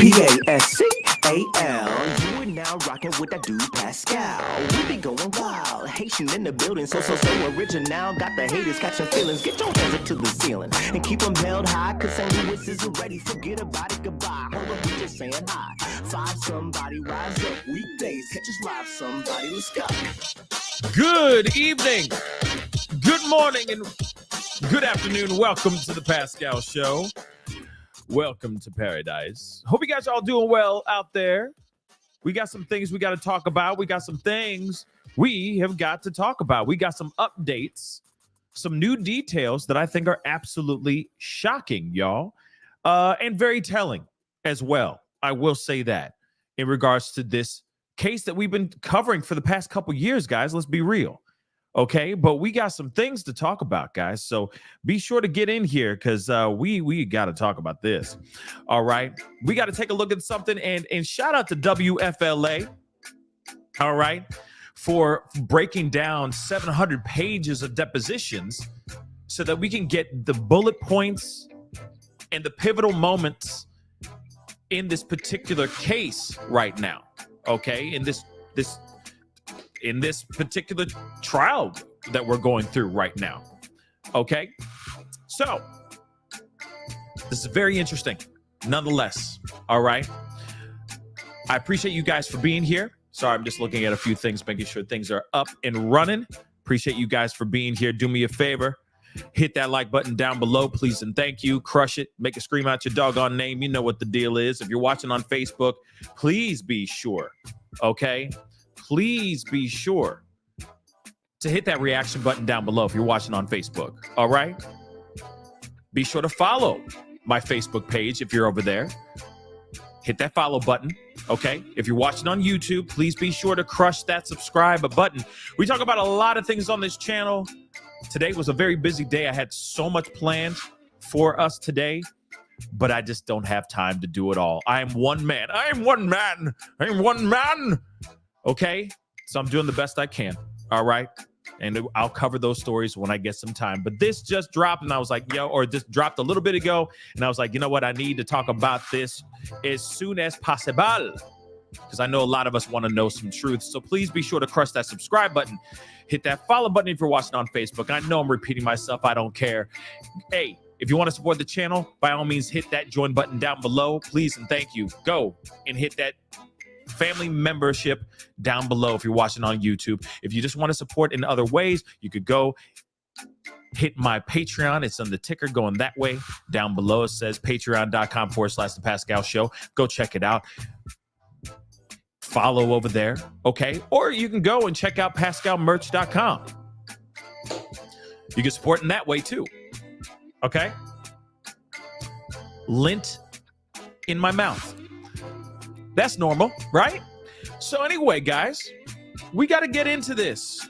Pascal. You are now rocking with that dude Pascal. We be going wild, Haitian in the building, so original. Got the haters catching feelings. Get your hands up to the ceiling and keep them held high. Cause St. Louis isn't ready. Forget about it, goodbye. Hold up, we just saying hi. Five somebody, rise up. Weekdays, catch us live. Somebody, let's go. Good evening, good morning, and good afternoon. Welcome to the Pascal Show. Welcome to paradise. Hope you guys are all doing well out there. We got some things we got to talk about. We got some things we have got to talk about. We got some updates, some new details that I think are absolutely shocking, y'all, and very telling as well. I will say that in regards to this case that we've been covering for the past couple years, guys. Let's be real. Okay, but we got some things to talk about, guys. So be sure to get in here because we got to talk about this. All right, we got to take a look at something and shout out to WFLA. All right, for breaking down 700 pages of depositions so that we can get the bullet points and the pivotal moments in this particular case right now. Okay, in this particular trial that we're going through right now. Okay, so this is very interesting nonetheless. All right, I appreciate you guys for being here. Sorry, I'm just looking at a few things, making sure things are up and running. Appreciate you guys for being here. Do me a favor, hit that like button down below, please and thank you. Crush it, make it scream out your doggone name. You know what the deal is. If you're watching on Facebook, please be sure, okay, please be sure to hit that reaction button down below if you're watching on Facebook. All right, be sure to follow my Facebook page if you're over there. Hit that follow button. Okay, if you're watching on YouTube, please be sure to crush that subscribe button. We talk about a lot of things on this channel. Today was a very busy day. I had so much planned for us today, but I just don't have time to do it all. I am one man. Okay, so I'm doing the best I can. All right, and I'll cover those stories when I get some time. But this just dropped, and I was like, this dropped a little bit ago, and I was like, you know what? I need to talk about this as soon as possible, because I know a lot of us want to know some truth. So please be sure to crush that subscribe button. Hit that follow button if you're watching on Facebook. I know I'm repeating myself. I don't care. Hey, if you want to support the channel, by all means, hit that join button down below. Please and thank you. Go and hit that family membership down below if you're watching on YouTube. If you just want to support in other ways, you could go hit my Patreon. It's on the ticker going that way. Down below it says patreon.com/the Pascal Show. Go check it out. Follow over there, okay? Or you can go and check out pascalmerch.com. You can support in that way too, okay? Lint in my mouth. That's normal, right? So anyway, guys, we got to get into this.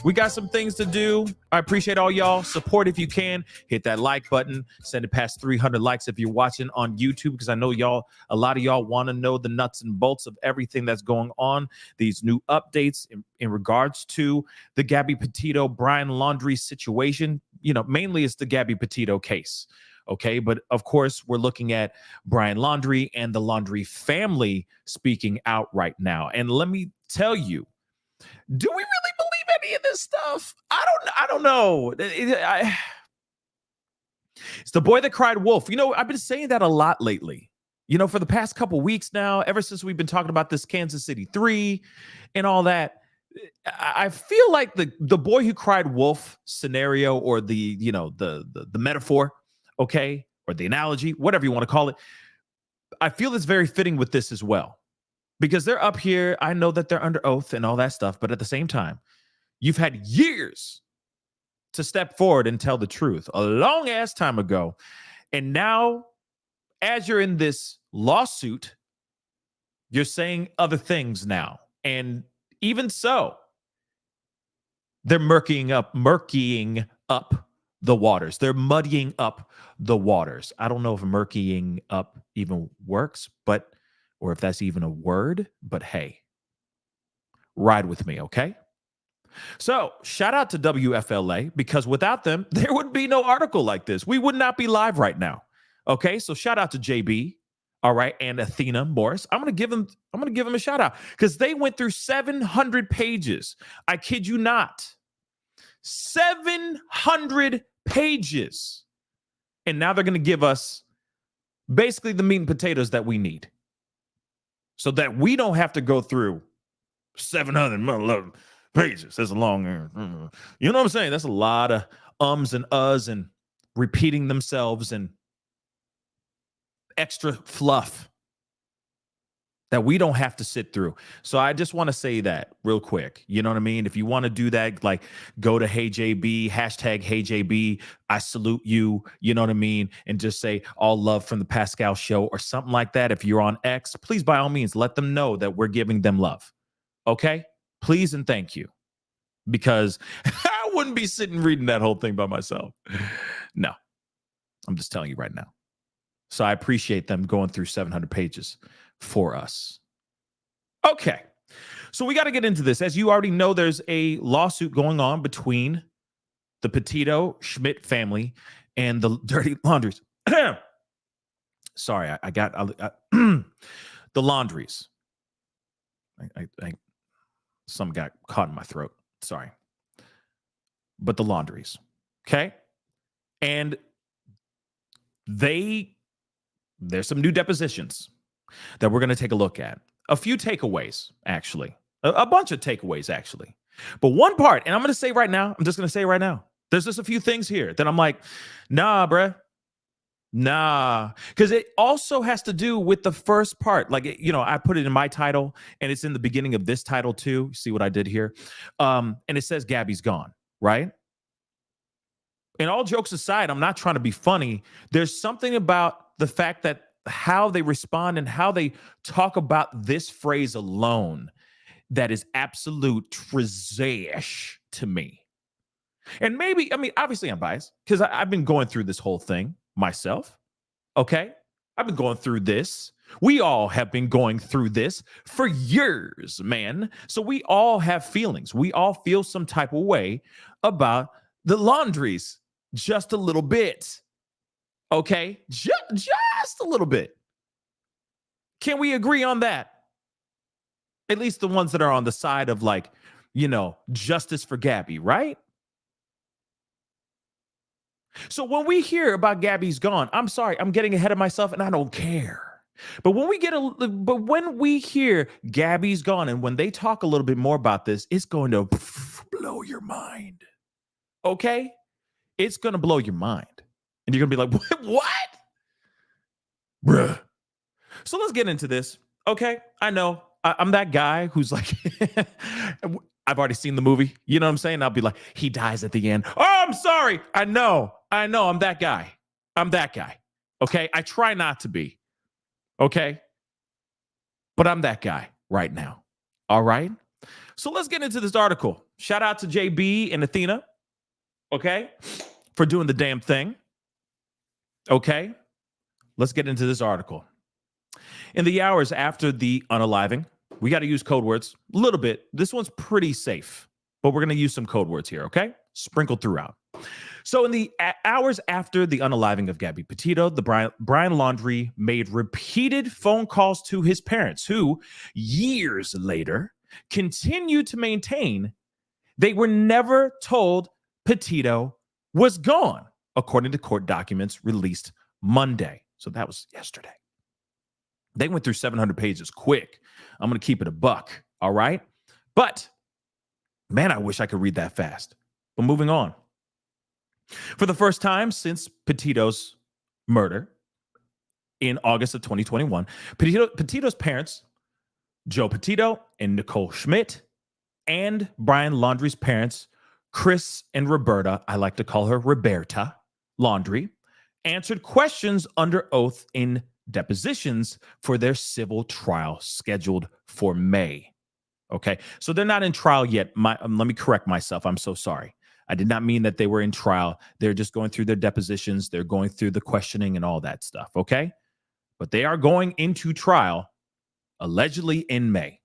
We got some things to do. I appreciate all y'all. Support if you can. Hit that like button. Send it past 300 likes if you're watching on YouTube, because I know a lot of y'all want to know the nuts and bolts of everything that's going on. These new updates in regards to the Gabby Petito, Brian Laundrie situation. You know, mainly it's the Gabby Petito case. Okay, but of course, we're looking at Brian Laundrie and the Laundrie family speaking out right now. And let me tell you, do we really believe any of this stuff? I don't know. It's the boy that cried wolf. You know, I've been saying that a lot lately. You know, for the past couple weeks now, ever since we've been talking about this Kansas City 3 and all that, I feel like the boy who cried wolf scenario, or the metaphor, okay, or the analogy, whatever you want to call it, I feel it's very fitting with this as well. Because they're up here, I know that they're under oath and all that stuff, but at the same time, you've had years to step forward and tell the truth, a long ass time ago. And now, as you're in this lawsuit, you're saying other things now. And even so, they're murkying up the waters. They're muddying up the waters. I don't know if murkying up even works, or if that's even a word, but hey, ride with me, okay? So shout out to WFLA, because without them, there would be no article like this. We would not be live right now. Okay, so shout out to JB. All right, and Athena Morris. I'm gonna give them a shout out because they went through 700 pages. I kid you not. 700 pages. And now they're gonna give us basically the meat and potatoes that we need. So that we don't have to go through 711 pages. That's a long, you know what I'm saying? That's a lot of ums and uhs and repeating themselves and extra fluff that we don't have to sit through. So I just want to say that real quick. You know what I mean? If you want to do that, like go to Hey JB, hashtag Hey JB, I salute you, you know what I mean? And just say all love from the Pascal show or something like that. If you're on X, please by all means, let them know that we're giving them love. Okay? Please and thank you. Because I wouldn't be sitting reading that whole thing by myself. No, I'm just telling you right now. So I appreciate them going through 700 pages for us. Okay, so we got to get into this. As you already know, there's a lawsuit going on between the Petito Schmidt family and the Dirty Laundries. Sorry, I got the Laundries. Some got caught in my throat. Sorry. But the Laundries. Okay? And there's some new depositions that we're going to take a look at. A few takeaways, actually. A bunch of takeaways, actually. But one part, and I'm just going to say right now, there's just a few things here that I'm like, nah, bruh. Nah. Because it also has to do with the first part. Like, I put it in my title, and it's in the beginning of this title, too. See what I did here? And it says Gabby's gone, right? And all jokes aside, I'm not trying to be funny. There's something about the fact that how they respond and how they talk about this phrase alone that is absolute trash to me. And maybe, obviously I'm biased because I've been going through this whole thing myself. Okay? I've been going through this. We all have been going through this for years, man. So we all have feelings. We all feel some type of way about the Laundries just a little bit. Okay? Just a little bit. Can we agree on that? At least the ones that are on the side of justice for Gabby, right? So when we hear about Gabby's gone, I'm sorry, I'm getting ahead of myself and I don't care. But when we hear Gabby's gone and when they talk a little bit more about this, it's going to blow your mind. Okay? It's going to blow your mind. And you're going to be like, what? Bruh. So let's get into this. Okay? I know. I'm that guy who's like, I've already seen the movie. You know what I'm saying? I'll be like, he dies at the end. Oh, I'm sorry. I know. I'm that guy. Okay? I try not to be. Okay? But I'm that guy right now. All right? So let's get into this article. Shout out to JB and Athena. Okay? For doing the damn thing. Okay? Let's get into this article. In the hours after the unaliving, we got to use code words a little bit. This one's pretty safe, but we're going to use some code words here, okay? Sprinkled throughout. So in the hours after the unaliving of Gabby Petito, the Brian Laundrie made repeated phone calls to his parents, who years later continued to maintain they were never told Petito was gone, according to court documents released Monday. So that was yesterday. They went through 700 pages quick. I'm going to keep it a buck, all right? But, man, I wish I could read that fast. But moving on. For the first time since Petito's murder in August of 2021, Petito's parents, Joe Petito and Nicole Schmidt, and Brian Laundrie's parents, Chris and Roberta, I like to call her Roberta Laundrie, answered questions under oath in depositions for their civil trial scheduled for May. Okay, so they're not in trial yet. Let me correct myself. I'm so sorry. I did not mean that they were in trial. They're just going through their depositions. They're going through the questioning and all that stuff. Okay, but they are going into trial allegedly in May,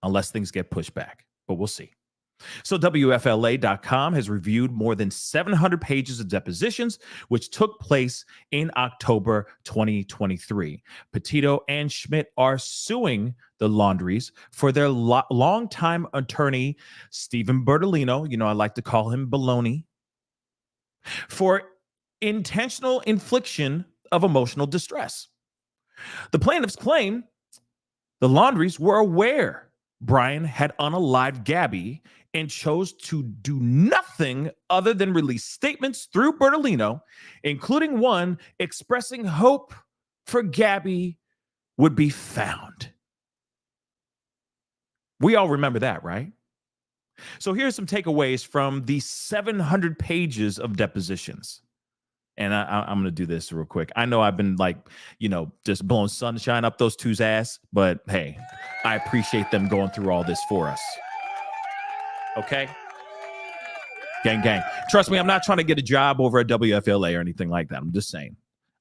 unless things get pushed back. But we'll see. So WFLA.com has reviewed more than 700 pages of depositions, which took place in October 2023. Petito and Schmidt are suing the Laundries for their longtime attorney, Stephen Bertolino, I like to call him Baloney, for intentional infliction of emotional distress. The plaintiffs claim the Laundries were aware Brian had unalived Gabby and chose to do nothing other than release statements through Bertolino, including one expressing hope for Gabby would be found. We all remember that, right? So here's some takeaways from the 700 pages of depositions. And I'm going to do this real quick. I know I've been just blowing sunshine up those two's ass, but hey, I appreciate them going through all this for us. Okay? Gang, gang. Trust me, I'm not trying to get a job over at WFLA or anything like that. I'm just saying.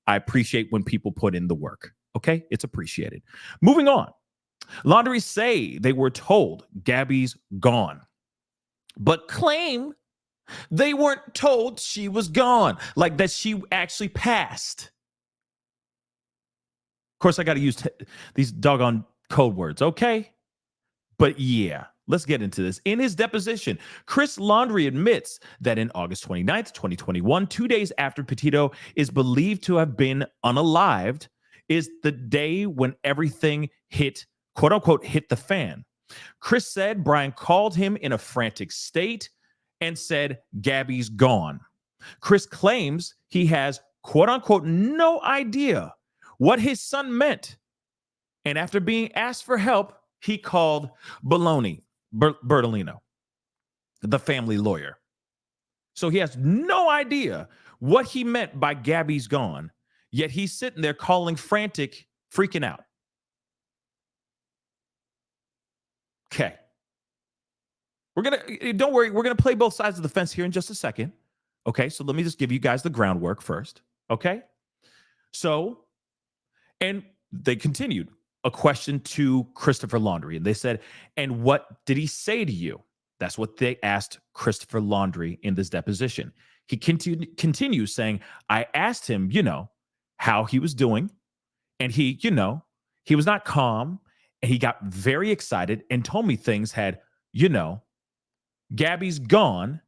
I appreciate when people put in the work. Okay? It's appreciated. Moving on. Laundries say they were told Gabby's gone, but claim they weren't told she was gone, like that she actually passed. Of course, I got to use these doggone code words, okay? But yeah, let's get into this. In his deposition, Chris Laundrie admits that in August 29th, 2021, 2 days after Petito is believed to have been unalived, is the day when everything hit, quote unquote, hit the fan. Chris said Brian called him in a frantic state and said, Gabby's gone. Chris claims he has, quote unquote, no idea what his son meant. And after being asked for help, he called Bertolino, the family lawyer. So he has no idea what he meant by Gabby's gone, yet he's sitting there calling frantic, freaking out. Okay. Don't worry, we're going to play both sides of the fence here in just a second. Okay, so let me just give you guys the groundwork first. Okay? So, and they continued a question to Christopher Laundrie, and they said, and what did he say to you? That's what they asked Christopher Laundrie in this deposition. He continues saying, I asked him, how he was doing, and he was not calm, and he got very excited and told me things had, Gabby's gone,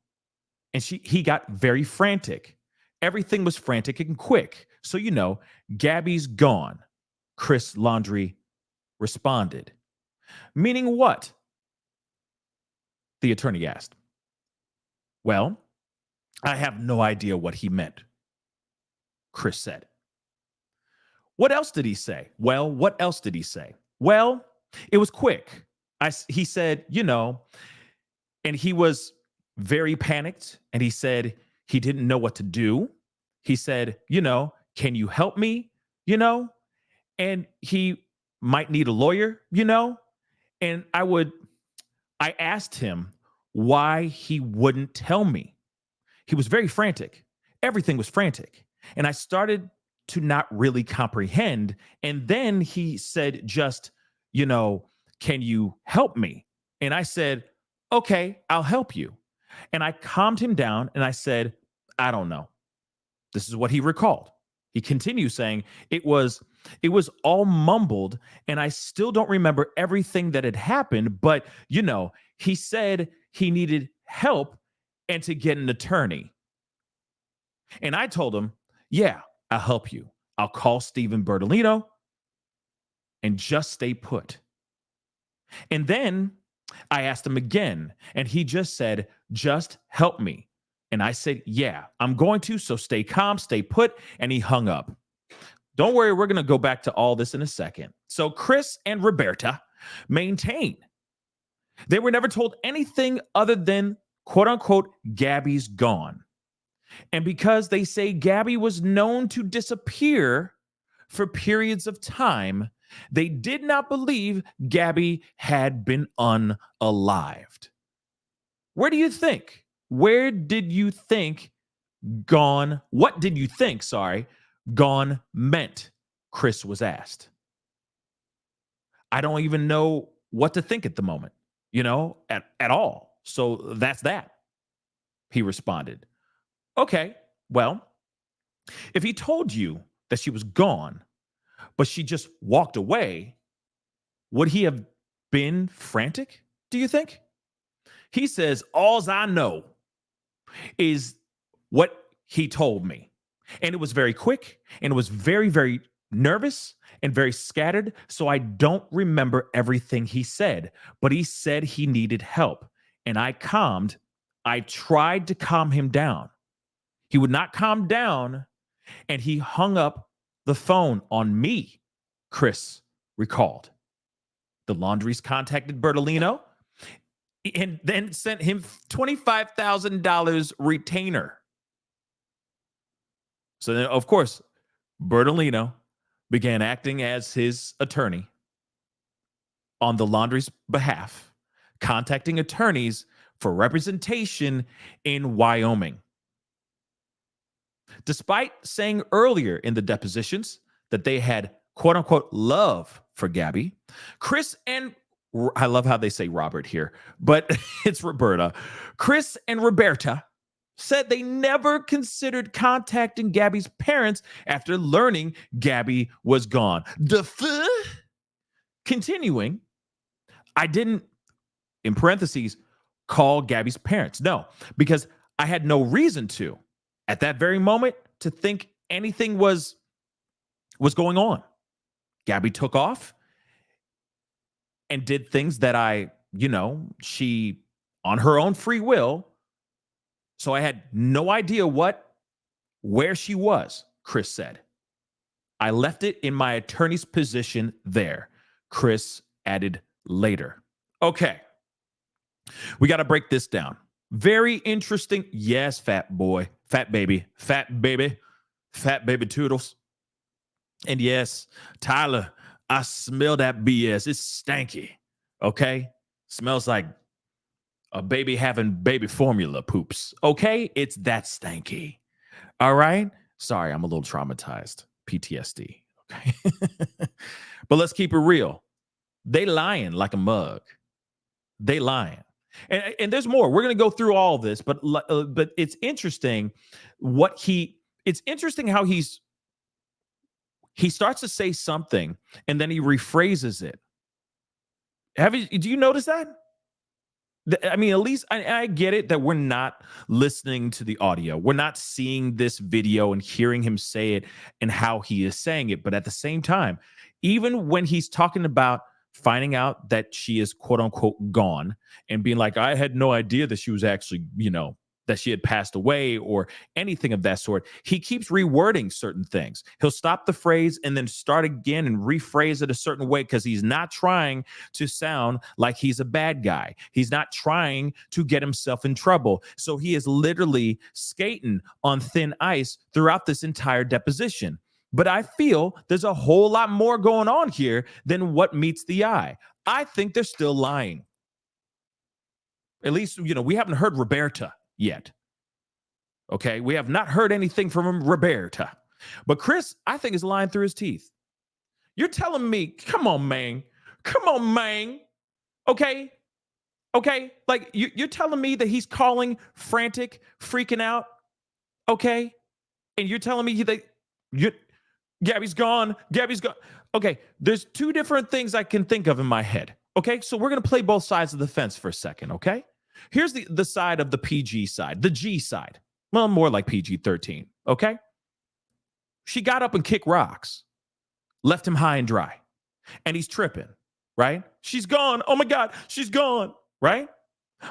and he got very frantic. Everything was frantic and quick. So, Gabby's gone. Chris Laundrie responded. Meaning what? The attorney asked. Well, I have no idea what he meant, Chris said. What else did he say? Well, what else did he say? Well, it was quick. He said, and he was very panicked, and he said he didn't know what to do. He said, can you help me? And he might need a lawyer, and I asked him why he wouldn't tell me. He was very frantic. Everything was frantic. And I started to not really comprehend. And then he said, just, can you help me? And I said, okay, I'll help you. And I calmed him down and I said, I don't know. This is what he recalled. He continues saying it was all mumbled and I still don't remember everything that had happened. But, he said he needed help and to get an attorney. And I told him, yeah, I'll help you. I'll call Stephen Bertolino and just stay put. And then I asked him again, and he just said, just help me. And I said, yeah, I'm going to, so stay calm, stay put, and he hung up. Don't worry, we're going to go back to all this in a second. So Chris and Roberta maintain they were never told anything other than, quote unquote, Gabby's gone. And because they say Gabby was known to disappear for periods of time, they did not believe Gabby had been unalived. Where do you think? Where did you think gone? What did you think, gone meant? Chris was asked. I don't even know what to think at the moment, at all. So that's that, he responded. Okay, well, if he told you that she was gone, but she just walked away, would he have been frantic, do you think? He says, alls I know is what he told me. And it was very quick, and it was very, very nervous and very scattered. So I don't remember everything he said, but he said he needed help. And I tried to calm him down. He would not calm down, and he hung up the phone on me, Chris recalled. The Laundries contacted Bertolino and then sent him $25,000 retainer. So then, of course, Bertolino began acting as his attorney on the Laundries' behalf, contacting attorneys for representation in Wyoming. Despite saying earlier in the depositions that they had quote unquote love for Gabby, Chris and I love how they say Robert here, but it's Roberta. Chris and Roberta said they never considered contacting Gabby's parents after learning Gabby was gone. Continuing, I didn't, in parentheses, call Gabby's parents. No, because I had no reason to, at that very moment, to think anything was going on. Gabby took off and did things that she, on her own free will. So I had no idea where she was, Chris said. I left it in my attorney's position there, Chris added later. Okay. We got to break this down. Very interesting. Yes, fat boy, fat baby toodles. And yes, Tyler, I smell that BS. It's stanky. Okay. Smells like a baby having baby formula poops. Okay. It's that stanky. All right. Sorry, I'm a little traumatized. PTSD. Okay. But let's keep it real. They lying like a mug. They lying. And there's more. We're going to go through all of this, but it's interesting it's interesting how he starts to say something and then he rephrases it. Do you notice that? I mean, at least I get it that we're not listening to the audio. We're not seeing this video and hearing him say it and how he is saying it. But at the same time, even when he's talking about finding out that she is quote unquote gone and being like, I had no idea that she was actually, that she had passed away or anything of that sort, he keeps rewording certain things. He'll stop the phrase and then start again and rephrase it a certain way because he's not trying to sound like he's a bad guy. He's not trying to get himself in trouble. So he is literally skating on thin ice throughout this entire deposition. But I feel there's a whole lot more going on here than what meets the eye. I think they're still lying. At least, we haven't heard Roberta yet. Okay, we have not heard anything from Roberta. But Chris, I think, is lying through his teeth. You're telling me, come on, man. Okay. Like you're telling me that he's calling frantic, freaking out. Okay. And you're telling me that Gabby's gone. Okay, there's two different things I can think of in my head. Okay, so we're going to play both sides of the fence for a second, okay? Here's the side of the PG side, the G side. Well, more like PG-13, okay? She got up and kicked rocks, left him high and dry, and he's tripping, right? She's gone. Oh, my God, she's gone, right?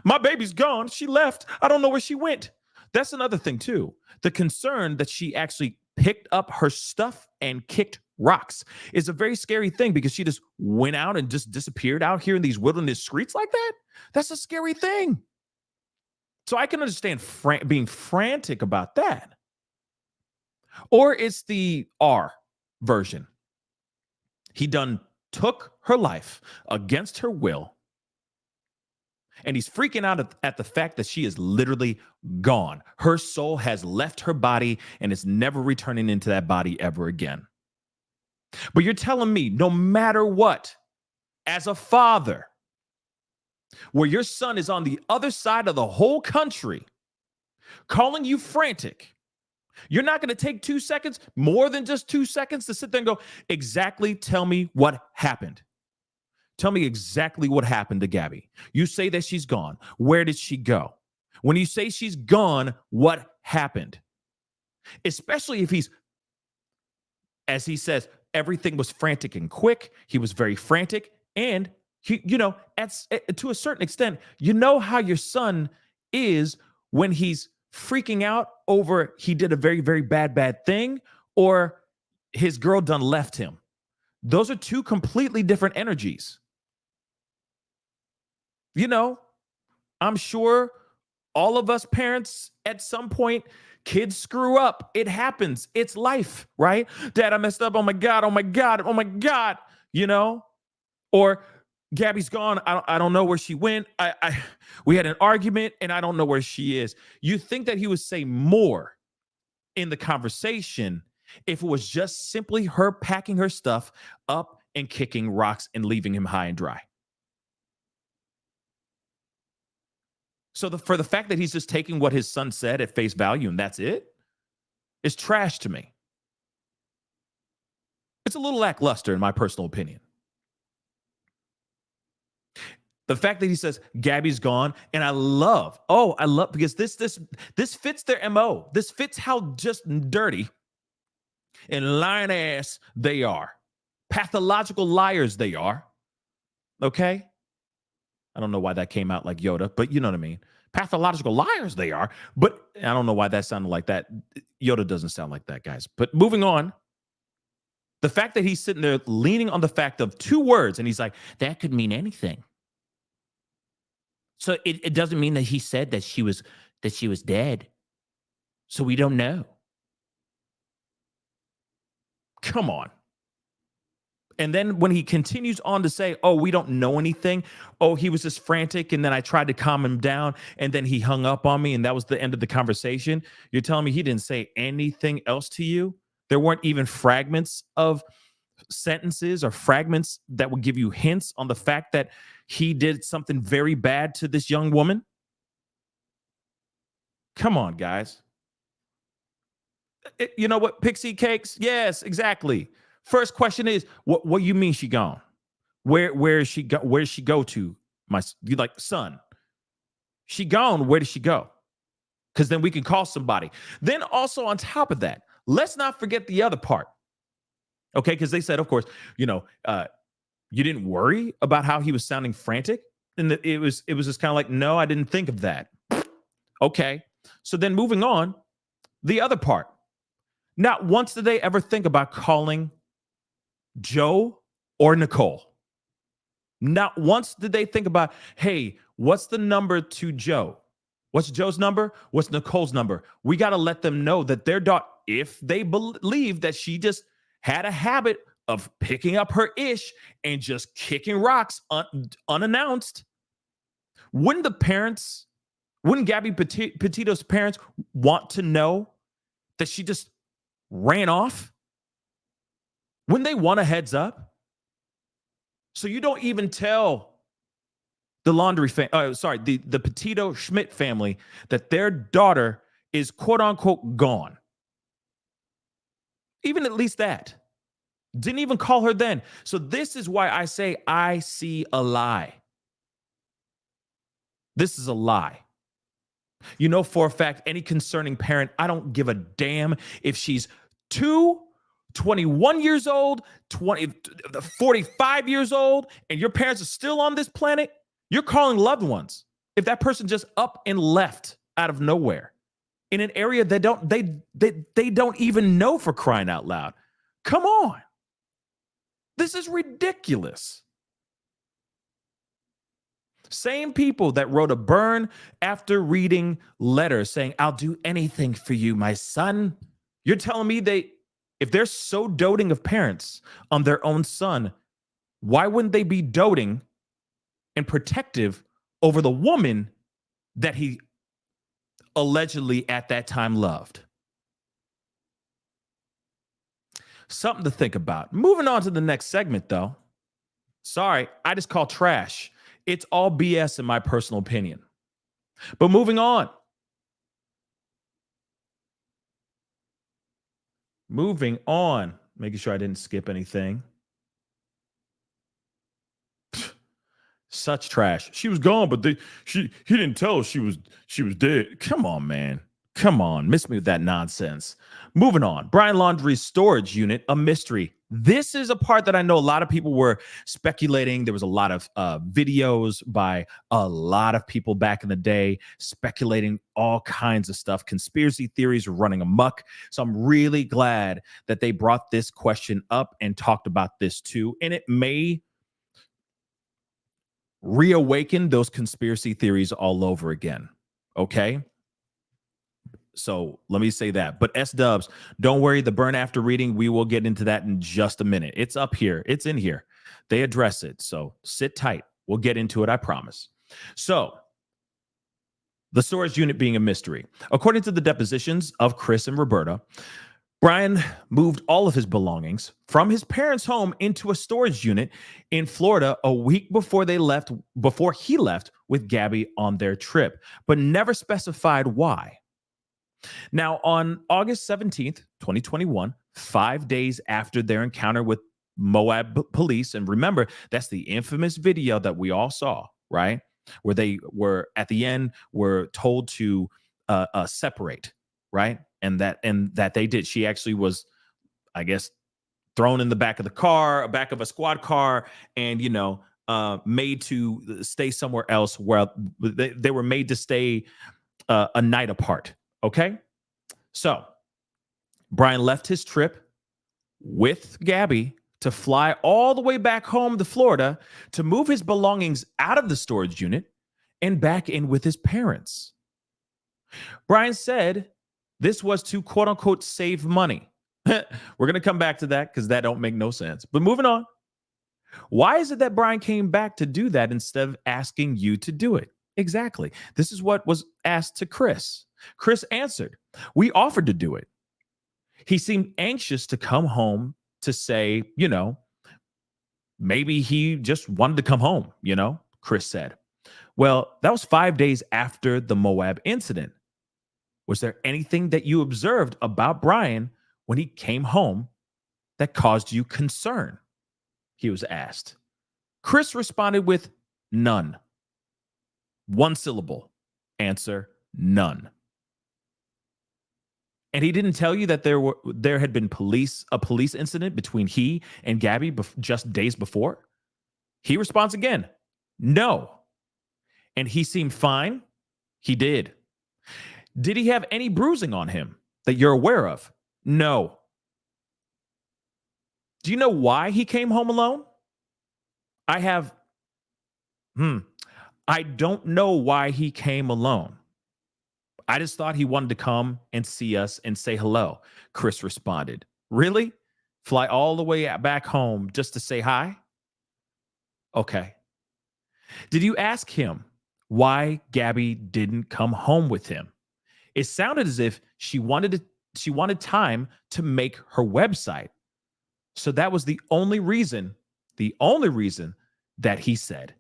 My baby's gone. She left. I don't know where she went. That's another thing, too. The concern that she actually picked up her stuff and kicked rocks is a very scary thing because she just went out and just disappeared out here in these wilderness streets like that. That's a scary thing. So I can understand being frantic about that. Or it's the R version. He done took her life against her will. And he's freaking out at the fact that she is literally gone. Her soul has left her body and is never returning into that body ever again. But you're telling me, no matter what, as a father, where your son is on the other side of the whole country calling you frantic, you're not going to take 2 seconds, more than just 2 seconds, to sit there and go, exactly tell me what happened. Tell me exactly what happened to Gabby. You say that she's gone. Where did she go? When you say she's gone, what happened? Especially if he's, as he says, everything was frantic and quick. He was very frantic. And, to a certain extent, you know how your son is when he's freaking out over he did a very, very bad thing, or his girl done left him. Those are two completely different energies. I'm sure all of us parents at some point, kids screw up. It happens. It's life, right? Dad, I messed up. Oh my God. Oh my God. Oh my God. Or Gabby's gone. I don't know where she went. We had an argument and I don't know where she is. You think that he would say more in the conversation if it was just simply her packing her stuff up and kicking rocks and leaving him high and dry. So for the fact that he's just taking what his son said at face value and that's it, is trash to me. It's a little lackluster in my personal opinion. The fact that he says Gabby's gone, and I love because this fits their MO. This fits how just dirty and lying ass they are. Pathological liars they are. Okay? I don't know why that came out like Yoda, but you know what I mean. Pathological liars they are, but I don't know why that sounded like that. Yoda doesn't sound like that, guys. But moving on, the fact that he's sitting there leaning on the fact of 2 words, and he's like, that could mean anything. So it doesn't mean that he said that she was dead. So we don't know. Come on. And then when he continues on to say, oh, we don't know anything. Oh, he was just frantic. And then I tried to calm him down. And then he hung up on me. And that was the end of the conversation. You're telling me he didn't say anything else to you? There weren't even fragments of sentences or fragments that would give you hints on the fact that he did something very bad to this young woman? Come on, guys. You know what? Pixie cakes? Yes, exactly. First question is, what you mean she gone? Where is she go? Where does she go to? Son, she gone. Where did she go? Because then we can call somebody. Then also on top of that, let's not forget the other part. Okay, because they said, of course, you didn't worry about how he was sounding frantic, and it was just kind of like, no, I didn't think of that. Okay, so then moving on, the other part. Not once did they ever think about calling Joe or Nicole. Not once did they think about, hey, what's the number to Joe? What's Joe's number? What's Nicole's number? We got to let them know that their daughter, if they believe that she just had a habit of picking up her ish and just kicking rocks unannounced, wouldn't Gabby Petito's parents want to know that she just ran off? Wouldn't they want a heads up? So you don't even tell the the Petito Schmidt family that their daughter is quote unquote gone. Even at least that. Didn't even call her then. So this is why I say I see a lie. This is a lie. You know for a fact, any concerning parent, I don't give a damn if she's 21 years old, 45 years old, and your parents are still on this planet, you're calling loved ones. If that person just up and left out of nowhere in an area they don't even know, for crying out loud. Come on. This is ridiculous. Same people that wrote a burn after reading letters saying, I'll do anything for you, my son. You're telling me if they're so doting of parents on their own son, why wouldn't they be doting and protective over the woman that he allegedly at that time loved? Something to think about. Moving on to the next segment, though. Sorry, I just call trash It's all BS in my personal opinion. But moving on. Moving on. Making sure I didn't skip anything. Such trash. She was gone, but he didn't tell us she was dead. Come on, man. Come on. Miss me with that nonsense. Moving on. Brian Laundrie's storage unit, a mystery. This is a part that I know a lot of people were speculating. There was a lot of videos by a lot of people back in the day speculating all kinds of stuff. Conspiracy theories were running amok. So I'm really glad that they brought this question up and talked about this too. And it may reawaken those conspiracy theories all over again. Okay. So let me say that. But S-Dubs, don't worry. The burn after reading, we will get into that in just a minute. It's up here. It's in here. They address it. So sit tight. We'll get into it. I promise. So the storage unit being a mystery. According to the depositions of Chris and Roberta, Brian moved all of his belongings from his parents' home into a storage unit in Florida a week before he left with Gabby on their trip, but never specified why. Now, on August 17th, 2021, 5 days after their encounter with Moab police, and remember, that's the infamous video that we all saw, right? Where they were at the end were told to separate, right? And that they did. She actually was, I guess, thrown in the back of the car, back of a squad car, and made to stay somewhere else where they were made to stay a night apart. Okay, so Brian left his trip with Gabby to fly all the way back home to Florida to move his belongings out of the storage unit and back in with his parents. Brian said this was to, quote unquote, save money. We're going to come back to that because that don't make no sense. But moving on. Why is it that Brian came back to do that instead of asking you to do it? Exactly. This is what was asked to Chris. Chris answered, we offered to do it. He seemed anxious to come home to say, maybe he just wanted to come home, Chris said. Well, that was 5 days after the Moab incident. Was there anything that you observed about Brian when he came home that caused you concern? He was asked. Chris responded with none. One syllable. Answer, none. And he didn't tell you that there had been a police incident between he and Gabby just days before? He responds again, no. And he seemed fine? He did. Did he have any bruising on him that you're aware of? No. Do you know why he came home alone? I don't know why he came alone. I just thought he wanted to come and see us and say hello, Chris responded. Really? Fly all the way back home just to say hi? Okay. Did you ask him why Gabby didn't come home with him? It sounded as if she wanted time to make her website. So that was the only reason that he said.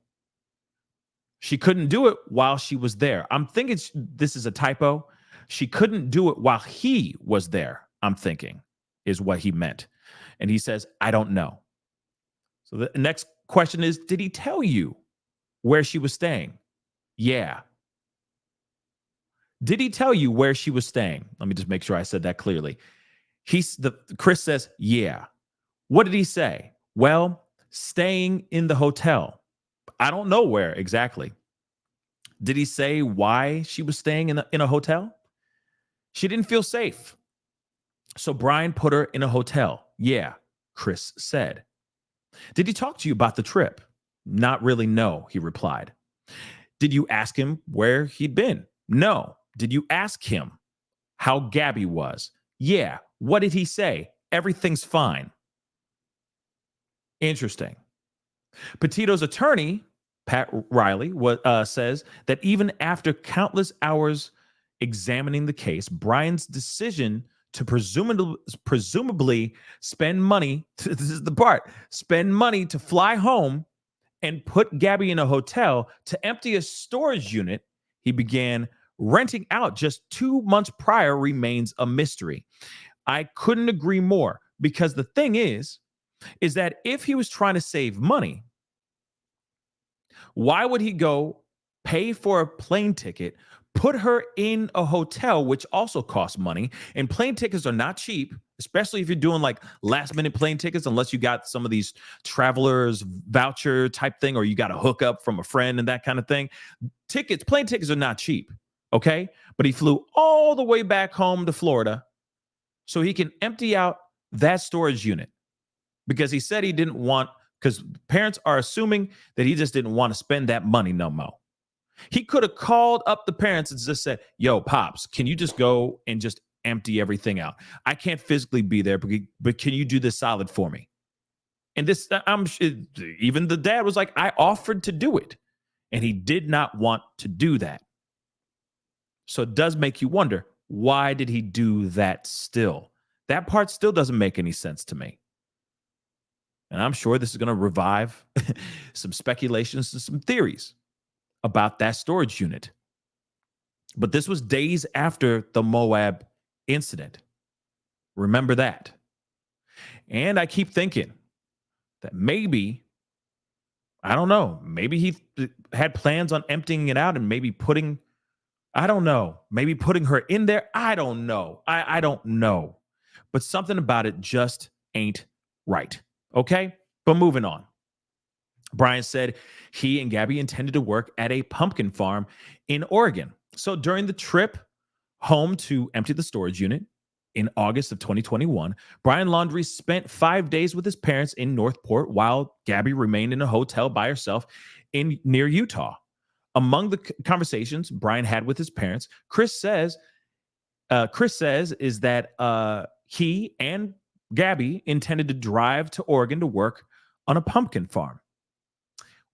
She couldn't do it while she was there. I'm thinking this is a typo. She couldn't do it while he was there, I'm thinking, is what he meant. And he says, I don't know. So the next question is, did he tell you where she was staying? Yeah. Did he tell you where she was staying? Let me just make sure I said that clearly. Chris says, yeah. What did he say? Well, staying in the hotel. I don't know where exactly. Did he say why she was staying in a hotel? She didn't feel safe. So Brian put her in a hotel. Yeah, Chris said. Did he talk to you about the trip? Not really, no, he replied. Did you ask him where he'd been? No. Did you ask him how Gabby was? Yeah. What did he say? Everything's fine. Interesting. Petito's attorney, Pat Riley, says that even after countless hours examining the case, Brian's decision to presumably spend money, this is the part, spend money to fly home and put Gabby in a hotel to empty a storage unit he began renting out just 2 months prior remains a mystery. I couldn't agree more, because the thing is that if he was trying to save money, why would he go pay for a plane ticket, put her in a hotel, which also costs money? And plane tickets are not cheap, especially if you're doing like last minute plane tickets, unless you got some of these travelers voucher type thing, or you got a hookup from a friend and that kind of thing. Plane tickets are not cheap. Okay. But he flew all the way back home to Florida so he can empty out that storage unit, because he said he didn't want, because parents are assuming that he just didn't want to spend that money no more. He could have called up the parents and just said, yo, Pops, can you just go and just empty everything out? I can't physically be there, but can you do this solid for me? And this, even the dad was like, I offered to do it, and he did not want to do that. So it does make you wonder, why did he do that still? That part still doesn't make any sense to me. And I'm sure this is going to revive some speculations and some theories about that storage unit. But this was days after the Moab incident. Remember that. And I keep thinking that maybe, I don't know, maybe he had plans on emptying it out and maybe putting her in there. I don't know. I don't know. But something about it just ain't right. Okay? But moving on. Brian said he and Gabby intended to work at a pumpkin farm in Oregon. So during the trip home to empty the storage unit in August of 2021, Brian Laundrie spent 5 days with his parents in Northport while Gabby remained in a hotel by herself near Utah. Among the conversations Brian had with his parents, Chris says is that he and Gabby intended to drive to Oregon to work on a pumpkin farm.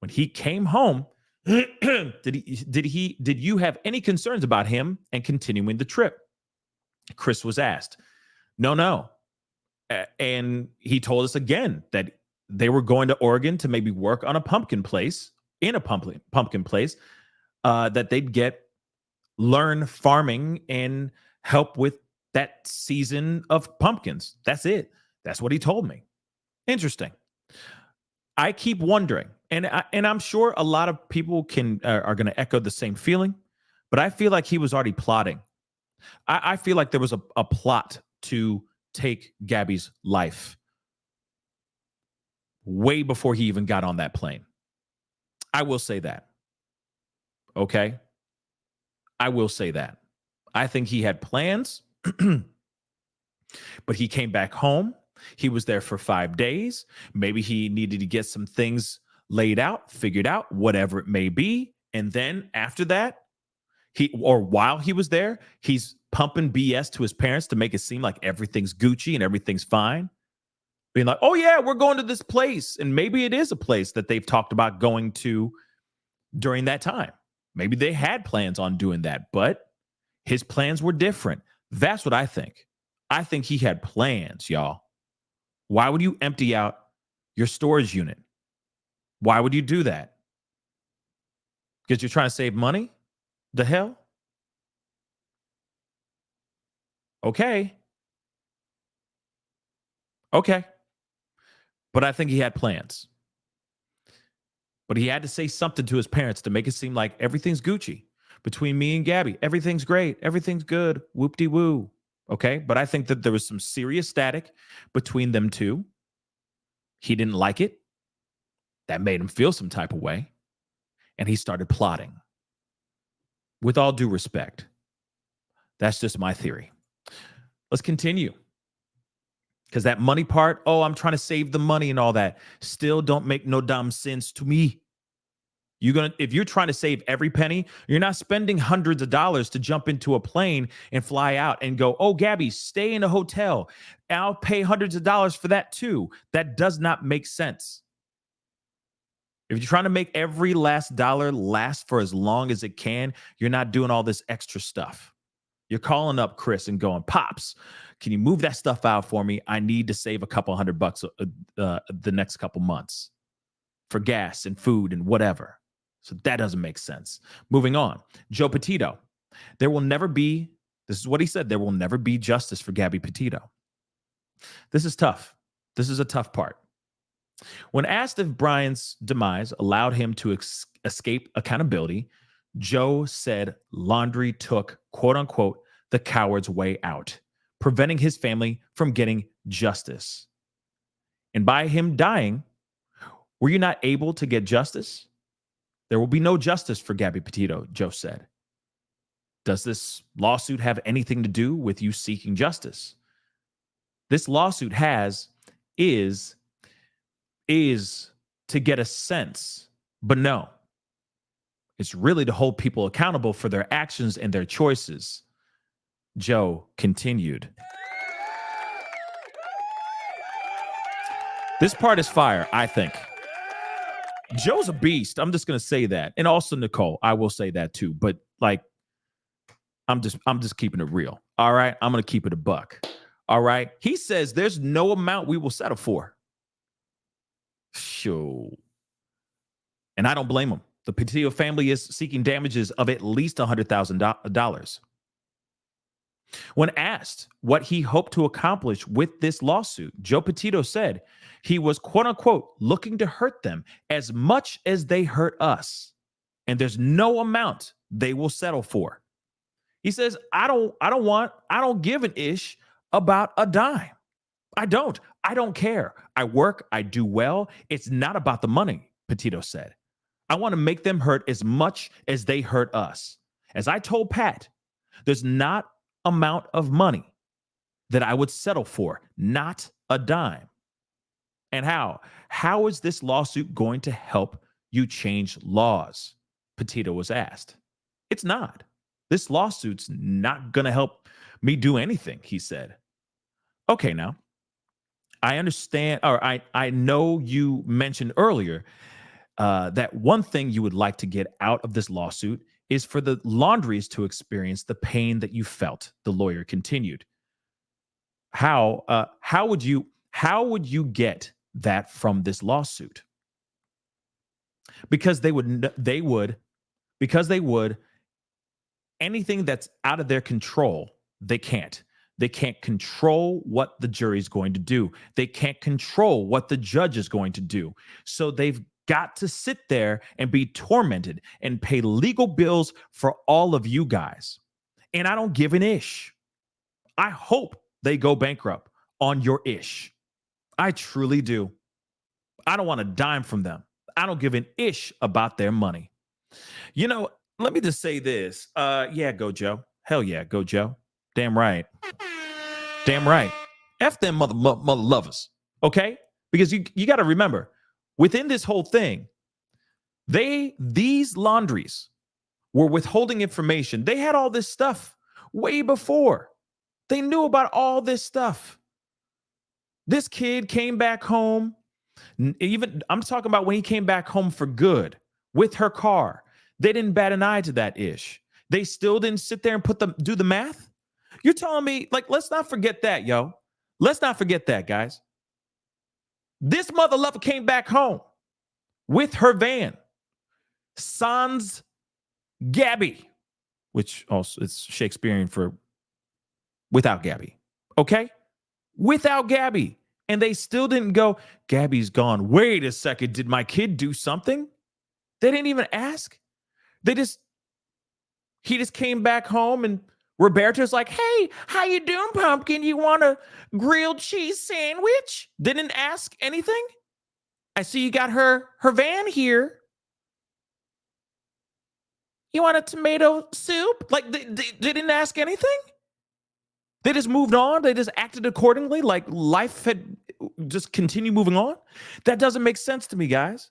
When he came home, did you have any concerns about him and continuing the trip? Chris was asked. No. And he told us again that they were going to Oregon to maybe work on a pumpkin place, that they'd learn farming and help with that season of pumpkins. That's it. That's what he told me. Interesting. I keep wondering, and I'm sure a lot of people are going to echo the same feeling, but I feel like he was already plotting. I feel like there was a plot to take Gabby's life way before he even got on that plane. I will say that. Okay? I will say that. I think he had plans, but he came back home. He was there for 5 days. Maybe he needed to get some things laid out, figured out, whatever it may be. And then after that, while he was there, he's pumping BS to his parents to make it seem like everything's Gucci and everything's fine. Being like, oh yeah, we're going to this place. And maybe it is a place that they've talked about going to during that time. Maybe they had plans on doing that, but his plans were different. That's what I think. I think he had plans, y'all. Why would you empty out your storage unit? Why would you do that? Because you're trying to save money? The hell? Okay. But I think he had plans. But he had to say something to his parents to make it seem like everything's Gucci. Between me and Gabby, everything's great. Everything's good. Whoop-de-woo. Okay? But I think that there was some serious static between them two. He didn't like it. That made him feel some type of way. And he started plotting. With all due respect. That's just my theory. Let's continue. Because that money part, I'm trying to save the money and all that, still don't make no damn sense to me. If you're trying to save every penny, you're not spending hundreds of dollars to jump into a plane and fly out and go, oh, Gabby, stay in a hotel. I'll pay hundreds of dollars for that too. That does not make sense. If you're trying to make every last dollar last for as long as it can, you're not doing all this extra stuff. You're calling up Chris and going, Pops, can you move that stuff out for me? I need to save a couple $100 the next couple months. for gas and food and whatever. So that doesn't make sense. Moving on. Joe Petito. There will never be, this is what he said, there will never be justice for Gabby Petito. This is tough. This is a tough part. When asked if Brian's demise allowed him to escape accountability, Joe said Laundrie took, quote unquote, the coward's way out, preventing his family from getting justice. And by him dying, were you not able to get justice? There will be no justice for Gabby Petito, Joe said. Does this lawsuit have anything to do with you seeking justice? This lawsuit is to get a sense, but no. It's really to hold people accountable for their actions and their choices. Joe continued. This part is fire, I think. Joe's a beast. I'm just going to say that. And also Nicole, I will say that too. But like, I'm just keeping it real. All right. I'm going to keep it a buck. All right. He says there's no amount we will settle for. Sure. And I don't blame him. The Petito family is seeking damages of at least $100,000. When asked what he hoped to accomplish with this lawsuit, Joe Petito said he was, quote unquote, looking to hurt them as much as they hurt us. And there's no amount they will settle for. He says, I don't give an ish about a dime. I don't care. I work, I do well. It's not about the money, Petito said. I want to make them hurt as much as they hurt us. As I told Pat, there's not amount of money that I would settle for, not a dime. And how is this lawsuit going to help you change laws? Petito was asked. It's not. This lawsuit's not going to help me do anything, he said. Okay, now, I understand, or I know you mentioned earlier that one thing you would like to get out of this lawsuit is for the Laundries to experience the pain that you felt, the lawyer continued. How would you get that from this lawsuit? Because they would anything that's out of their control, they can't. They can't control what the jury's going to do. They can't control what the judge is going to do. So they've got to sit there and be tormented and pay legal bills for all of you guys. And I don't give an ish. I hope they go bankrupt on your ish. I truly do. I don't want a dime from them. I don't give an ish about their money. You know, let me just say this. Yeah, go Joe. Hell yeah, go Joe. Damn right. Damn right. F them mother lovers. Okay? Because you got to remember, within this whole thing, these Laundries were withholding information. They had all this stuff way before. They knew about all this stuff. This kid came back home. Even I'm talking about when he came back home for good with her car. They didn't bat an eye to that ish. They still didn't sit there and do the math. You're telling me, like, let's not forget that, yo. Let's not forget that, guys. This mother lover came back home with her van. Sans Gabby, which also it's Shakespearean for without Gabby. Okay? Without Gabby. And they still didn't go, Gabby's gone. Wait a second. Did my kid do something? They didn't even ask. He just came back home and Roberta's like, hey, how you doing, pumpkin? You want a grilled cheese sandwich? Didn't ask anything. I see you got her van here. You want a tomato soup? Like, they didn't ask anything? They just moved on. They just acted accordingly. Like life had just continued moving on. That doesn't make sense to me, guys.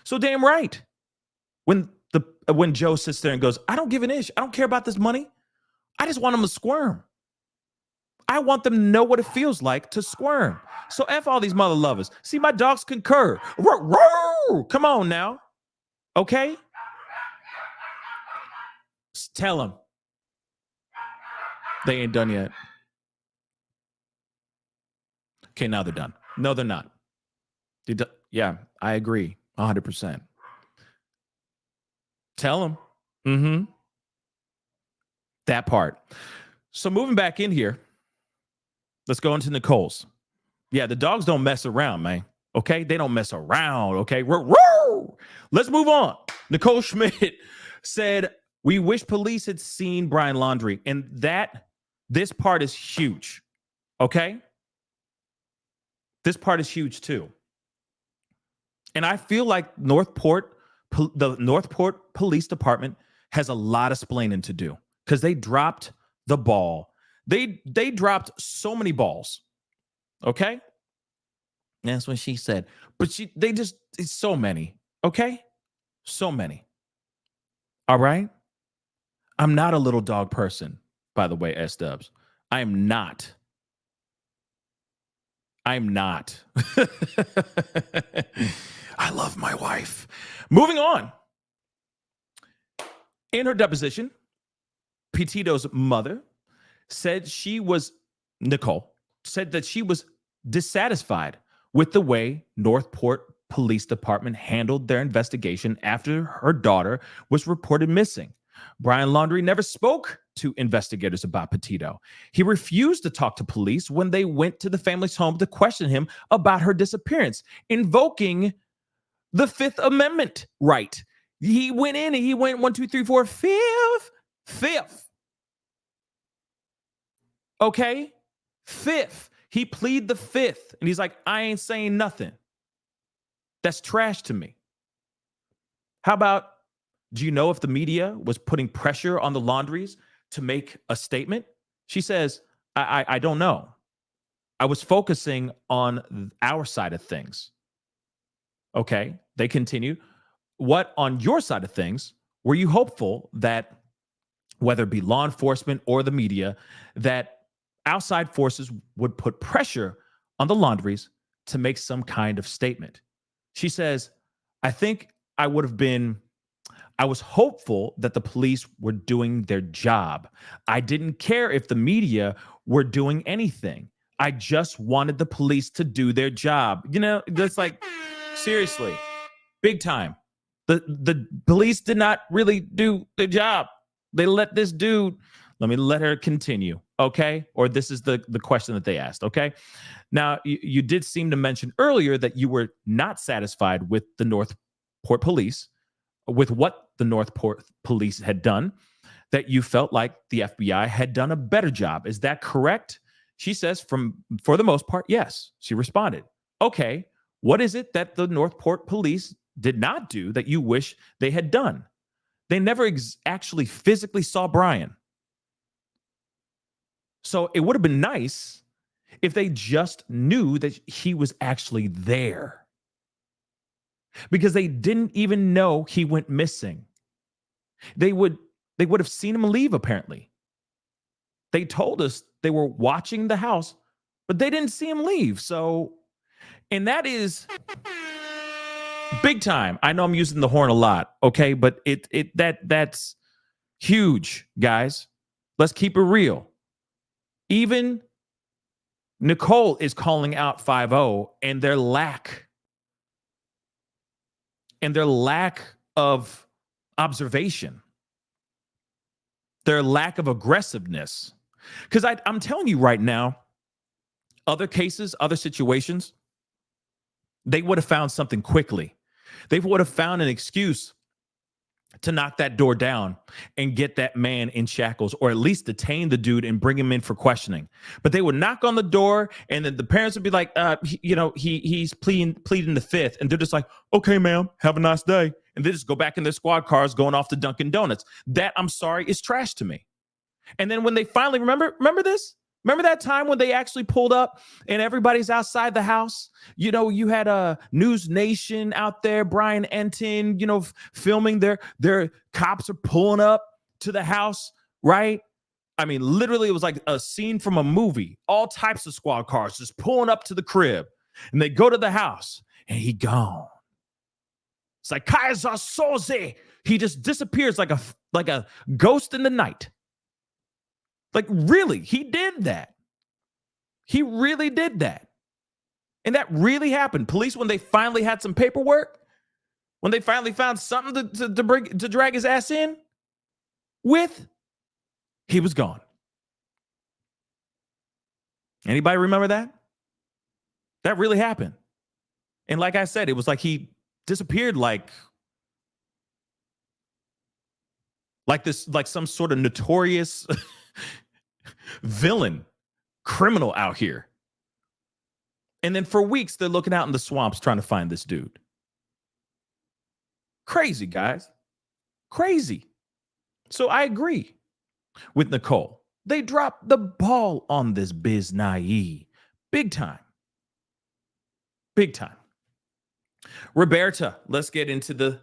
So damn right. When Joe sits there and goes, I don't give an ish. I don't care about this money. I just want them to squirm. I want them to know what it feels like to squirm. So F all these mother lovers. See, my dogs concur. Come on now. Okay? Just tell them. They ain't done yet. Okay, now they're done. No, they're not. Yeah, I agree 100%. Tell them. Mm-hmm. That part. So moving back in here, let's go into Nicole's. Yeah, the dogs don't mess around, man. Okay, they don't mess around. Okay, let's move on. Nicole Schmidt said, "We wish police had seen Brian Laundrie," and this part is huge. Okay, this part is huge too. And I feel like the Northport Police Department has a lot of splaining to do because they dropped the ball. They dropped so many balls. Okay, that's what she said. But it's so many. Okay, so many. All right. I'm not a little dog person, by the way, S-Dubs. I am not. I'm not. I love my wife. Moving on. In her deposition, Petito's mother Nicole said that she was dissatisfied with the way Northport Police Department handled their investigation after her daughter was reported missing. Brian Laundrie never spoke to investigators about Petito. He refused to talk to police when they went to the family's home to question him about her disappearance, invoking the Fifth Amendment right. He went in and he went 1, 2, 3, 4, fifth. Okay? Fifth. He pleaded the fifth. And he's like, I ain't saying nothing. That's trash to me. How about, do you know if the media was putting pressure on the Laundries to make a statement? She says, I don't know. I was focusing on our side of things. Okay, they continue. What on your side of things were you hopeful that, whether it be law enforcement or the media, that outside forces would put pressure on the Laundries to make some kind of statement? She says, I was hopeful that the police were doing their job. I didn't care if the media were doing anything. I just wanted the police to do their job. You know, that's like, seriously, big time. The police did not really do their job. They let this dude, let me let her continue, okay? Or this is the question that they asked, okay? Now, you did seem to mention earlier that you were not satisfied with the Northport Police, with what the Northport Police had done, that you felt like the FBI had done a better job. Is that correct? She says, for the most part, yes. She responded. Okay, what is it that the Northport Police did not do that you wish they had done? They never actually physically saw Brian. So it would have been nice if they just knew that he was actually there, because they didn't even know he went missing. They would have seen him leave, apparently. They told us they were watching the house, but they didn't see him leave. So, and that is big time. I know I'm using the horn a lot, okay? But that's huge, guys. Let's keep it real. Even Nicole is calling out 5-0 and their lack of observation, their lack of aggressiveness. Because I'm telling you right now, other cases, other situations, they would have found something quickly. They would have found an excuse to knock that door down and get that man in shackles, or at least detain the dude and bring him in for questioning. But they would knock on the door, and then the parents would be like, he's pleading the fifth. And they're just like, okay, ma'am, have a nice day. And they just go back in their squad cars going off to Dunkin' Donuts. That, I'm sorry, is trash to me. And then when they finally, remember this? Remember that time when they actually pulled up and everybody's outside the house? You know, you had a News Nation out there, Brian Enton, filming their cops are pulling up to the house, right? I mean, literally, it was like a scene from a movie. All types of squad cars just pulling up to the crib. And they go to the house and he gone. It's like Kaiser Soze. He just disappears like a ghost in the night. Like, really, he did that. He really did that. And that really happened. Police, when they finally had some paperwork, when they finally found something to drag his ass in with, he was gone. Anybody remember that? That really happened. And like I said, it was like he disappeared like some sort of notorious villain, criminal out here. And then for weeks, they're looking out in the swamps trying to find this dude. Crazy, guys. Crazy. So I agree with Nicole. They dropped the ball on this biz naive. Big time. Big time. Roberta, let's get into the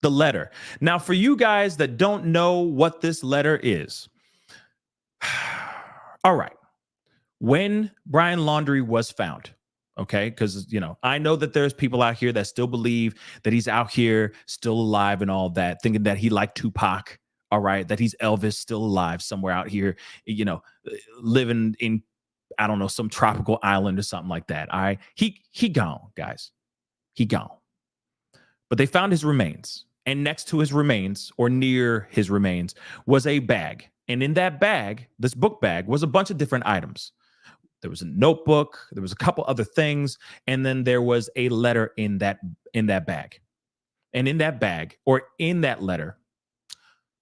letter. Now, for you guys that don't know what this letter is, all right. When Brian Laundrie was found, okay, because, you know, I know that there's people out here that still believe that he's out here still alive and all that, thinking that he liked Tupac, all right, that he's Elvis still alive somewhere out here, you know, living in, I don't know, some tropical island or something like that. All right, he gone, guys. He gone. But they found his remains. And next to his remains, or near his remains, was a bag. And in that bag, this book bag, was a bunch of different items. There was a notebook, there was a couple other things, and then there was a letter in that bag. And in that bag, or in that letter,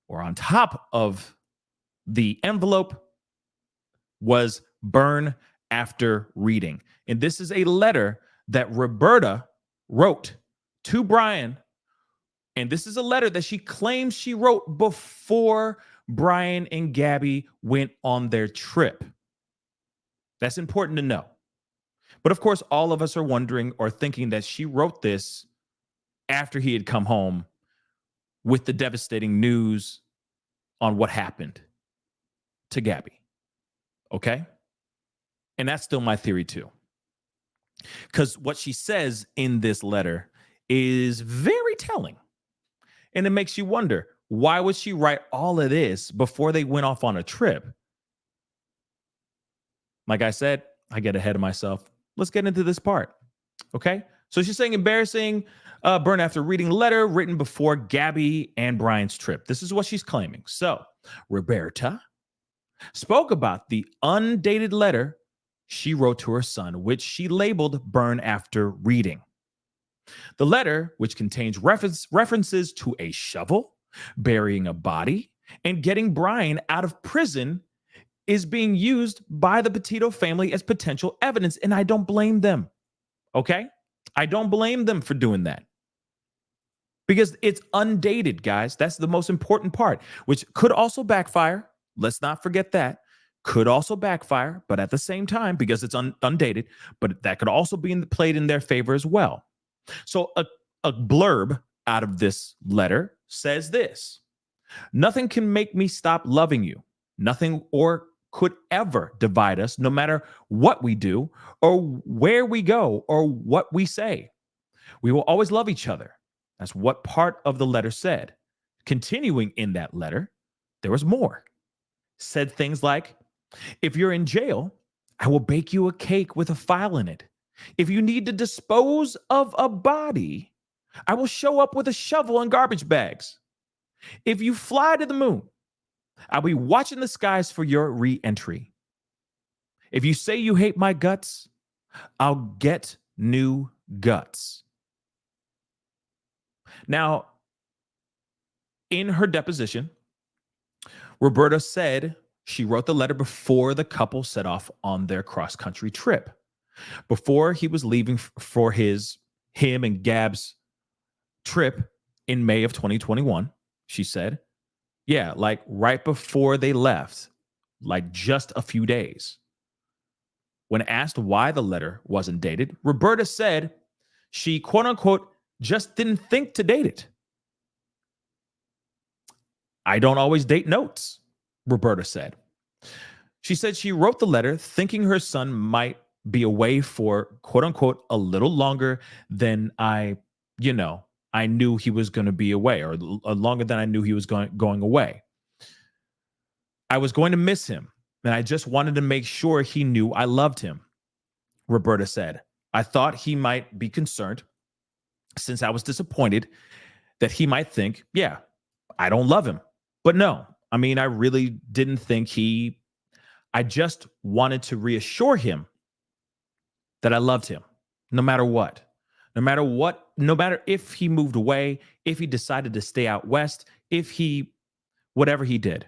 or on top of the envelope, was burn after reading. And this is a letter that Roberta wrote to Brian. And this is a letter that she claims she wrote before Brian and Gabby went on their trip. That's important to know. But of course, all of us are wondering or thinking that she wrote this after he had come home with the devastating news on what happened to Gabby. Okay? And that's still my theory too. Because what she says in this letter is very telling. And it makes you wonder, why would she write all of this before they went off on a trip? Like I said, I get ahead of myself. Let's get into this part. Okay? So she's saying embarrassing burn after reading letter written before Gabby and Brian's trip. This is what she's claiming. So Roberta spoke about the undated letter she wrote to her son, which she labeled burn after reading. The letter, which contains references to a shovel, burying a body, and getting Brian out of prison, is being used by the Petito family as potential evidence, and I don't blame them. Okay? I don't blame them for doing that. Because it's undated, guys. That's the most important part, which could also backfire. Let's not forget that. Could also backfire, but at the same time, because it's undated, but that could also be played in their favor as well. So a blurb out of this letter says this: nothing can make me stop loving you. Nothing or could ever divide us, no matter what we do or where we go or what we say. We will always love each other. That's what part of the letter said. Continuing in that letter, there was more. Said things like, if you're in jail, I will bake you a cake with a file in it. If you need to dispose of a body, I will show up with a shovel and garbage bags. If you fly to the moon, I'll be watching the skies for your re-entry. If you say you hate my guts, I'll get new guts. Now, in her deposition, Roberta said she wrote the letter before the couple set off on their cross-country trip. Before he was leaving for him and Gab's trip in May of 2021, she said, yeah, like right before they left, like just a few days. When asked why the letter wasn't dated, Roberta said she, quote unquote, just didn't think to date it. I don't always date notes, Roberta said. She said she wrote the letter thinking her son might be away for, quote unquote, a little longer than I knew he was going to be away, or longer than I knew he was going away. I was going to miss him, and I just wanted to make sure he knew I loved him, Roberta said. I thought he might be concerned, since I was disappointed, that he might think, yeah, I don't love him. But no, I mean, I really didn't think I just wanted to reassure him that I loved him no matter what. No matter what, no matter if he moved away, if he decided to stay out west, whatever he did.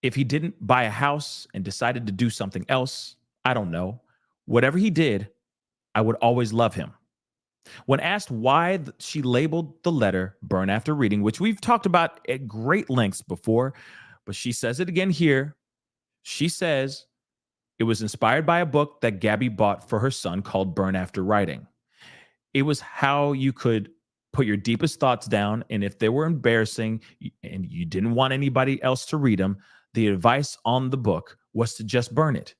If he didn't buy a house and decided to do something else, I don't know. Whatever he did, I would always love him. When asked why she labeled the letter Burn After Reading, which we've talked about at great lengths before, but she says it again here. She says it was inspired by a book that Gabby bought for her son called Burn After Writing. It was how you could put your deepest thoughts down, and if they were embarrassing and you didn't want anybody else to read them, the advice on the book was to just burn it.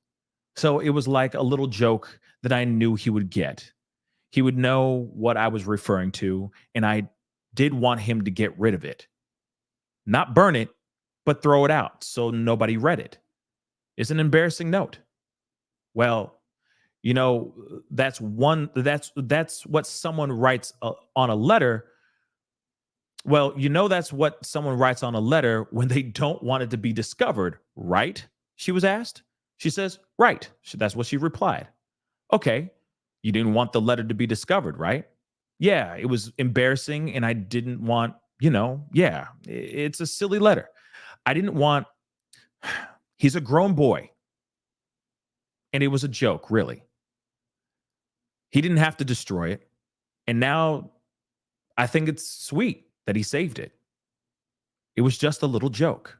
So it was like a little joke that I knew he would get. He would know what I was referring to, and I did want him to get rid of it. Not burn it, but throw it out so nobody read it. It's an embarrassing note. Well, you know, that's what someone writes on a letter. Well, you know, that's what someone writes on a letter when they don't want it to be discovered, right? She was asked. She says, right. That's what she replied. Okay. You didn't want the letter to be discovered, right? Yeah, it was embarrassing and I didn't want, yeah, it's a silly letter. I didn't want, he's a grown boy. And it was a joke, really. He didn't have to destroy it. And now I think it's sweet that he saved it. It was just a little joke.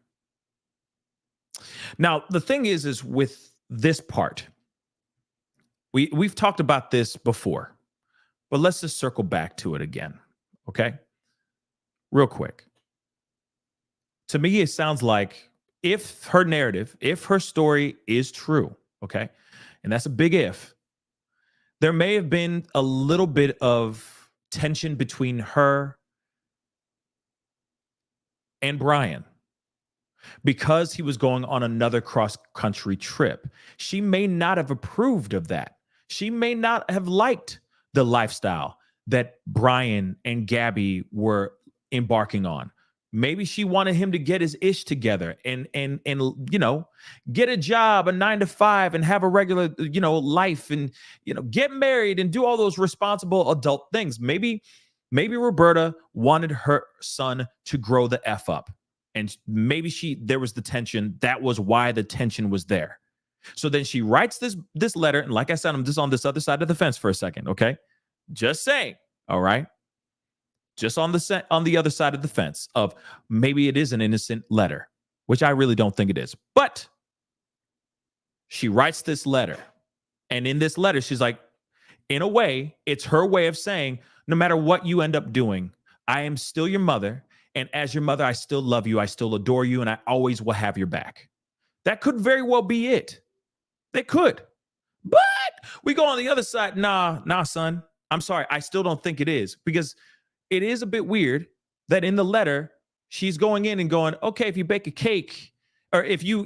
Now, the thing is with this part, we've talked about this before, but let's just circle back to it again, okay? Real quick. To me, it sounds like if her narrative, if her story is true, okay, and that's a big if, there may have been a little bit of tension between her and Brian because he was going on another cross-country trip. She may not have approved of that. She may not have liked the lifestyle that Brian and Gabby were embarking on. Maybe she wanted him to get his ish together and get a job, a 9-to-5, and have a regular, life, and get married and do all those responsible adult things. Maybe Roberta wanted her son to grow the F up. And maybe there was the tension. That was why the tension was there. So then she writes this letter. And like I said, I'm just on this other side of the fence for a second. Okay. Just saying. All right. Just on the other side of the fence of maybe it is an innocent letter, which I really don't think it is. But she writes this letter. And in this letter, she's like, in a way, it's her way of saying, no matter what you end up doing, I am still your mother. And as your mother, I still love you. I still adore you. And I always will have your back. That could very well be it. They could. But we go on the other side. Nah, son. I'm sorry. I still don't think it is, because it is a bit weird that in the letter, she's going in and going, okay, if you bake a cake, or if you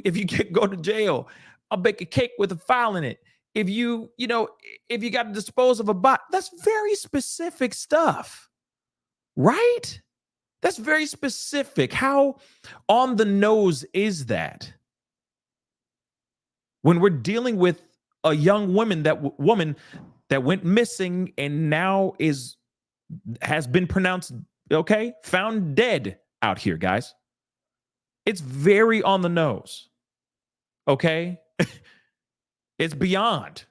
go to jail, I'll bake a cake with a file in it. If you got to dispose of a bot, that's very specific stuff, right? That's very specific. How on the nose is that? When we're dealing with a young woman that went missing and now has been pronounced, found dead out here, guys. It's very on the nose. Okay? It's beyond,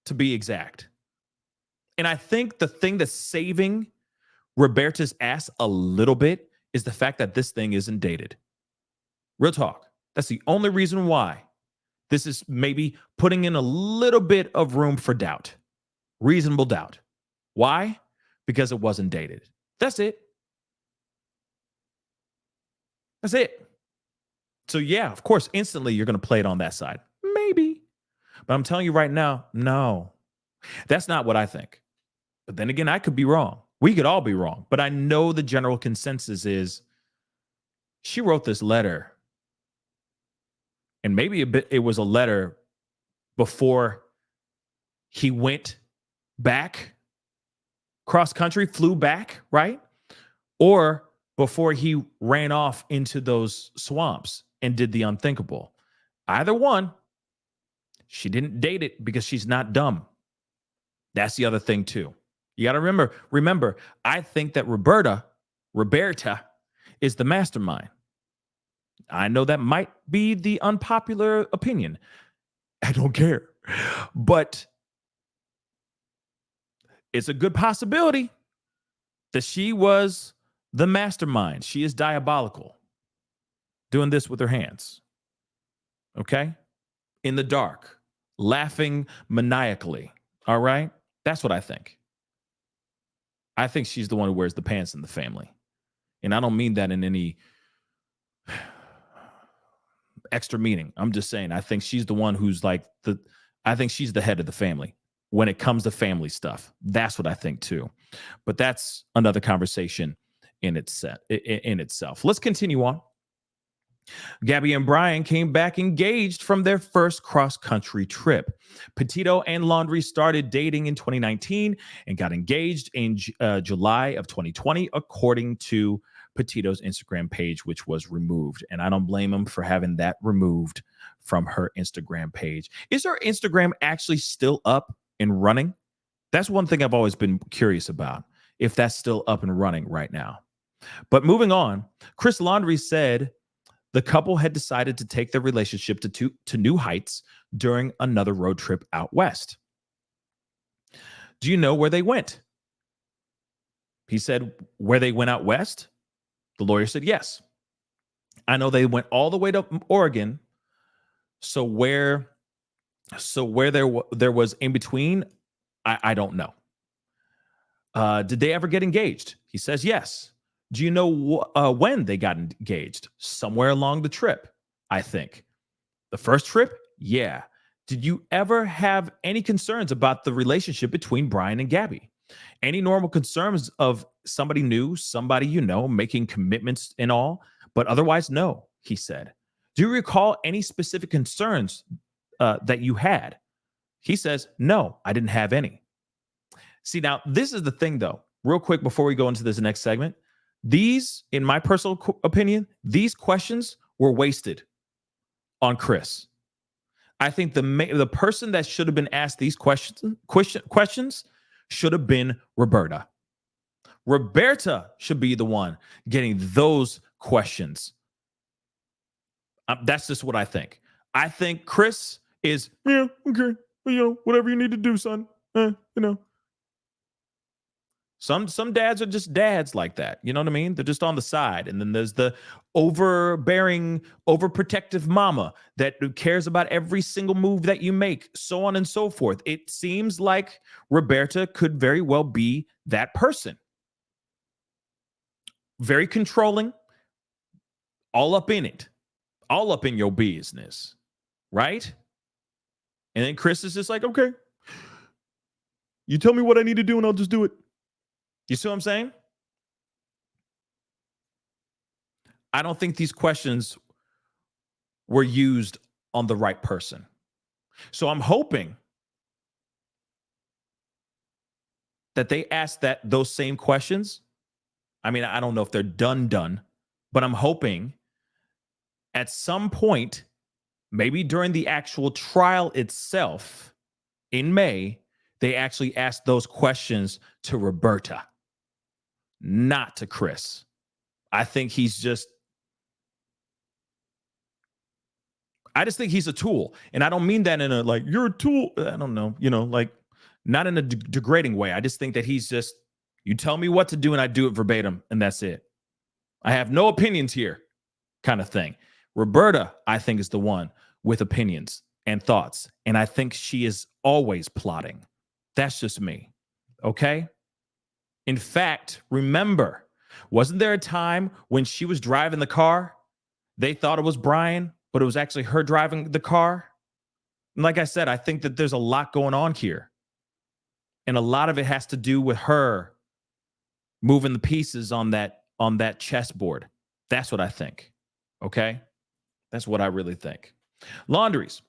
to be exact. And I think the thing that's saving Roberta's ass a little bit is the fact that this thing isn't dated. Real talk. That's the only reason why this is maybe putting in a little bit of room for doubt. Reasonable doubt. Why? Because it wasn't dated. That's it. That's it. So yeah, of course, instantly you're going to play it on that side. Maybe. But I'm telling you right now, no. That's not what I think. But then again, I could be wrong. We could all be wrong. But I know the general consensus is she wrote this letter. And maybe it was a letter before he went back cross country, flew back, right? Or before he ran off into those swamps and did the unthinkable. Either one, she didn't date it because she's not dumb. That's the other thing too. You got to remember, I think that Roberta is the mastermind. I know that might be the unpopular opinion. I don't care. But it's a good possibility that she was the mastermind. She is diabolical, doing this with her hands. Okay? In the dark, laughing maniacally. All right? That's what I think. I think she's the one who wears the pants in the family. And I don't mean that in any extra meaning. I'm just saying, I think she's the one who's like I think she's the head of the family when it comes to family stuff. That's what I think too. But that's another conversation in itself. Let's continue on. Gabby and Brian came back engaged from their first cross-country trip. Petito and Laundrie started dating in 2019 and got engaged in July of 2020, according to Petito's Instagram page, which was removed. And I don't blame him for having that removed from her Instagram page. Is her Instagram actually still up and running? That's one thing I've always been curious about, if that's still up and running right now. But moving on, Chris Laundrie said the couple had decided to take their relationship to new heights during another road trip out west. Do you know where they went? He said, where they went out west? The lawyer said, yes. I know they went all the way to Oregon. So where there was in between, I don't know. Did they ever get engaged? He says, yes. Do you know when they got engaged? Somewhere along the trip, I think. The first trip? Yeah. Did you ever have any concerns about the relationship between Brian and Gabby? Any normal concerns of somebody new, somebody you know, making commitments and all, but otherwise, no, he said. Do you recall any specific concerns that you had? He says, no, I didn't have any. See, now, this is the thing, though, real quick before we go into this next segment. These, in my personal opinion, these questions were wasted on Chris. I think the person that should have been asked these questions should have been Roberta. Roberta should be the one getting those questions. That's just what I think. I think Chris is, yeah, okay, whatever you need to do, son. Some dads are just dads like that. You know what I mean? They're just on the side. And then there's the overbearing, overprotective mama that cares about every single move that you make, so on and so forth. It seems like Roberta could very well be that person. Very controlling, all up in it, all up in your business, right? And then Chris is just like, okay, you tell me what I need to do and I'll just do it. You see what I'm saying? I don't think these questions were used on the right person. So I'm hoping that they asked those same questions. I mean, I don't know if they're done, but I'm hoping at some point, maybe during the actual trial itself in May, they actually asked those questions to Roberta, not to Chris. I think I just think he's a tool. And I don't mean that in a, like, you're a tool. I don't know, like, not in a degrading way. I just think that he's just, you tell me what to do and I do it verbatim, and that's it. I have no opinions here, kind of thing. Roberta, I think, is the one with opinions and thoughts. And I think she is always plotting. That's just me. Okay? In fact, remember, wasn't there a time when she was driving the car? They thought it was Brian, but it was actually her driving the car. And like I said, I think that there's a lot going on here. And a lot of it has to do with her moving the pieces on that chessboard. That's what I think. Okay? That's what I really think. Laundries.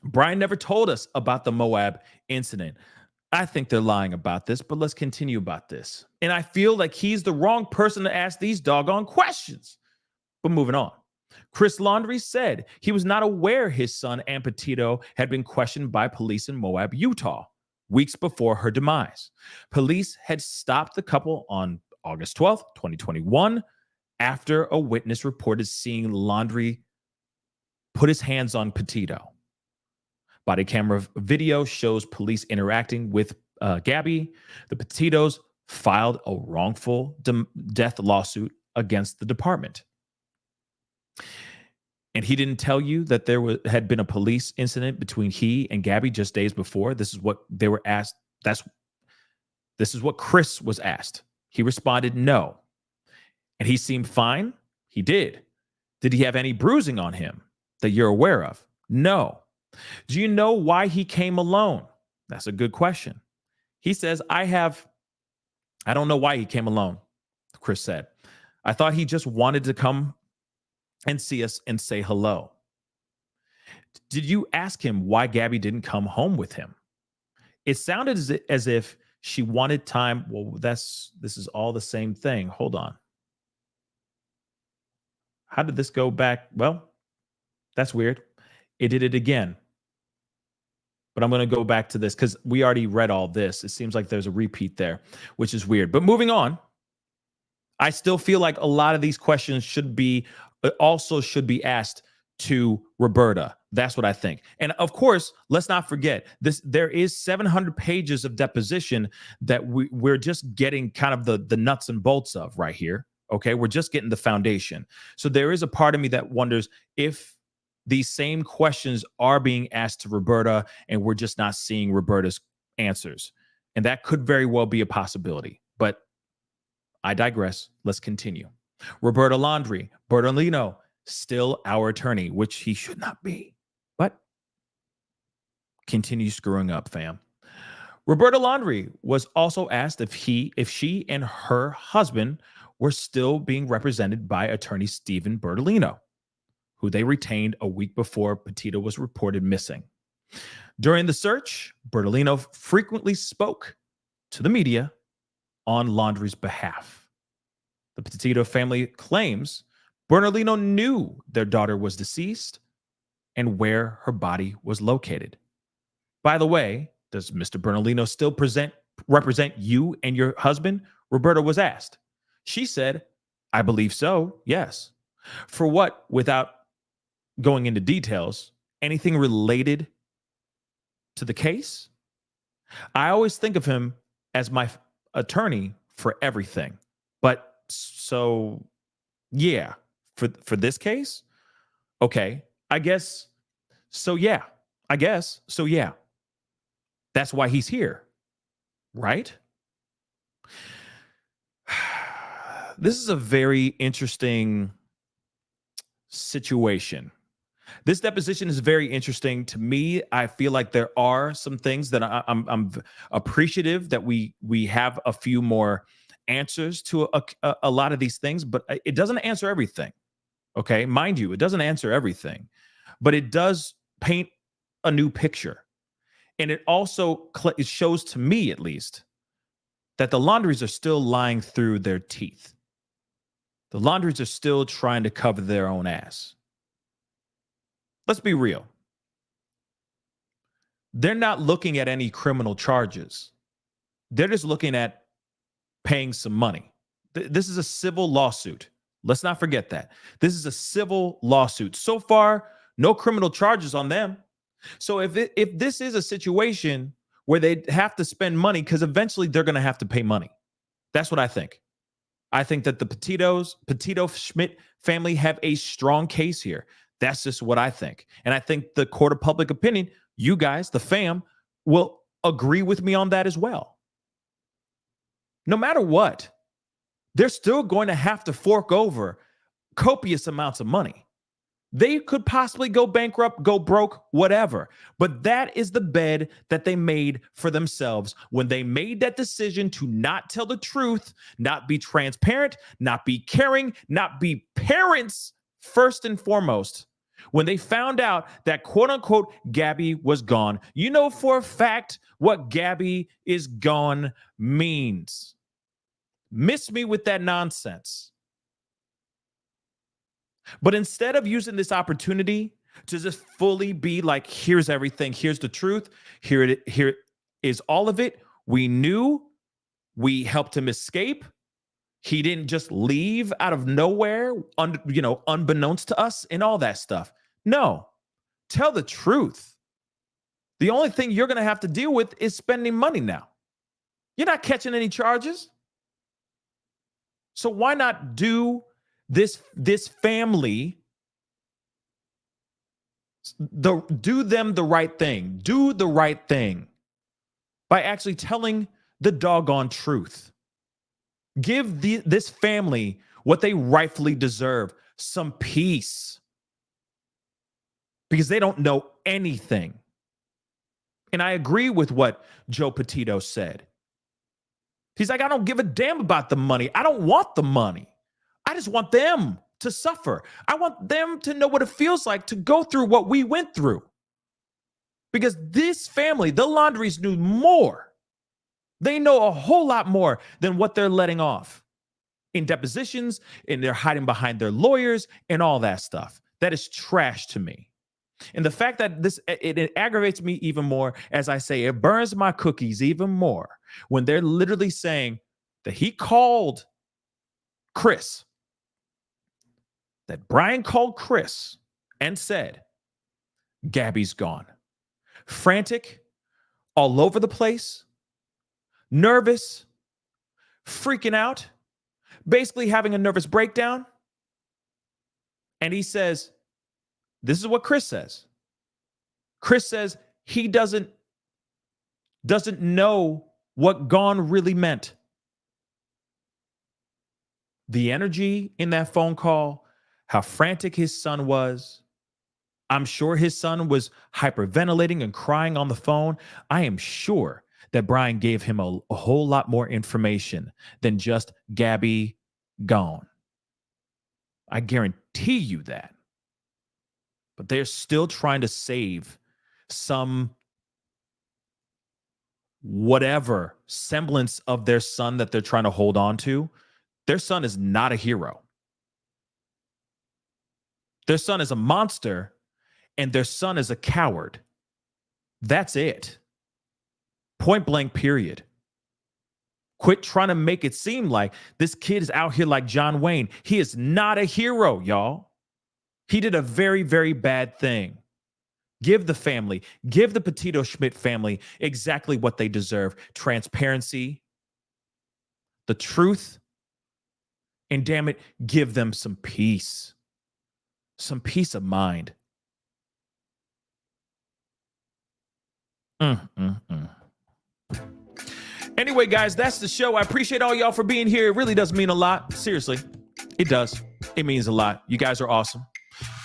Brian never told us about the Moab incident. I think they're lying about this, but let's continue about this. And I feel like he's the wrong person to ask these doggone questions. But moving on. Chris Laundrie said he was not aware his son and Petito had been questioned by police in Moab, Utah, weeks before her demise. Police had stopped the couple on August 12th, 2021, after a witness reported seeing Laundrie put his hands on Petito. Body camera video shows police interacting with Gabby. The Petitos filed a wrongful death lawsuit against the department. And he didn't tell you that there had been a police incident between he and Gabby just days before. This is what they were asked. This is what Chris was asked. He responded, no. And he seemed fine. He did. Did he have any bruising on him that you're aware of? No. Do you know why he came alone? That's a good question. He says, I don't know why he came alone, Chris said. I thought he just wanted to come and see us and say hello. Did you ask him why Gabby didn't come home with him? It sounded as if she wanted time. Well, this is all the same thing. Hold on. How did this go back? Well, that's weird. It did it again. But I'm going to go back to this because we already read all this. It seems like there's a repeat there, which is weird. But moving on, I still feel like a lot of these questions should be asked to Roberta. That's what I think. And of course, let's not forget this. There is 700 pages of deposition that we're just getting kind of the nuts and bolts of right here. Okay, we're just getting the foundation. So there is a part of me that wonders if these same questions are being asked to Roberta and we're just not seeing Roberta's answers. And that could very well be a possibility. But I digress. Let's continue. Roberta Laundrie, Bertolino, still our attorney, which he should not be. But continue screwing up, fam. Roberta Laundrie was also asked if she and her husband were still being represented by attorney Stephen Bertolino, who they retained a week before Petito was reported missing. During the search, Bertolino frequently spoke to the media on Laundrie's behalf. The Petito family claims Bertolino knew their daughter was deceased and where her body was located. By the way, does Mr. Bertolino still represent you and your husband? Roberta was asked. She said, I believe so, yes. For what, without going into details, anything related to the case? I always think of him as my attorney for everything. But so, yeah, for this case, okay, I guess. So, yeah, I guess. So, yeah, that's why he's here, right? This is a very interesting situation. This deposition is very interesting to me. I feel like there are some things that I'm appreciative that we have a few more answers to a lot of these things, but it doesn't answer everything. Okay, mind you, it doesn't answer everything, but it does paint a new picture, and it also it shows to me, at least, that the Laundries are still lying through their teeth. The Laundries are still trying to cover their own ass. Let's be real. They're not looking at any criminal charges. They're just looking at paying some money. This is a civil lawsuit. Let's not forget that. This is a civil lawsuit. So far, no criminal charges on them. So if this is a situation where they have to spend money, because eventually they're going to have to pay money. That's what I think. I think that the Petito-Schmidt family have a strong case here. That's just what I think. And I think the court of public opinion, you guys, the fam, will agree with me on that as well. No matter what, they're still going to have to fork over copious amounts of money. They could possibly go bankrupt, go broke, whatever. But that is the bed that they made for themselves when they made that decision to not tell the truth, not be transparent, not be caring, not be parents first and foremost. When they found out that quote unquote Gabby was gone, you know for a fact what Gabby is gone means. Miss me with that nonsense. But instead of using this opportunity to just fully be like, here's everything, here's the truth, here is all of it. We knew, we helped him escape. He didn't just leave out of nowhere, unbeknownst to us and all that stuff. No, tell the truth. The only thing you're going to have to deal with is spending money now. You're not catching any charges. So why not do this family, do them the right thing. Do the right thing by actually telling the doggone truth. Give this family what they rightfully deserve, some peace, because they don't know anything. And I agree with what Joe Petito said. He's like, I don't give a damn about the money. I don't want the money. I just want them to suffer. I want them to know what it feels like to go through what we went through. Because this family, the Laundries, knew more. They know a whole lot more than what they're letting off in depositions, and they're hiding behind their lawyers and all that stuff. That is trash to me. And the fact that it aggravates me even more, as I say, it burns my cookies even more when they're literally saying that he called Chris, that Brian called Chris and said, Gabby's gone. Frantic, all over the place, nervous, freaking out, basically having a nervous breakdown. And he says, this is what Chris says. Chris says he doesn't know what gone really meant. The energy in that phone call, how frantic his son was. I'm sure his son was hyperventilating and crying on the phone. I am sure that Brian gave him a whole lot more information than just Gabby gone. I guarantee you that. But they're still trying to save some whatever semblance of their son that they're trying to hold on to. Their son is not a hero. Their son is a monster, and their son is a coward. That's it. Point blank, period. Quit trying to make it seem like this kid is out here like John Wayne. He is not a hero, y'all. He did a very, very bad thing. Give the family, give the Petito Schmidt family exactly what they deserve. Transparency, the truth, and damn it, give them some peace. Some peace of mind. Anyway, guys, that's the show. I appreciate all y'all for being here. It really does mean a lot. Seriously, it does. It means a lot. You guys are awesome.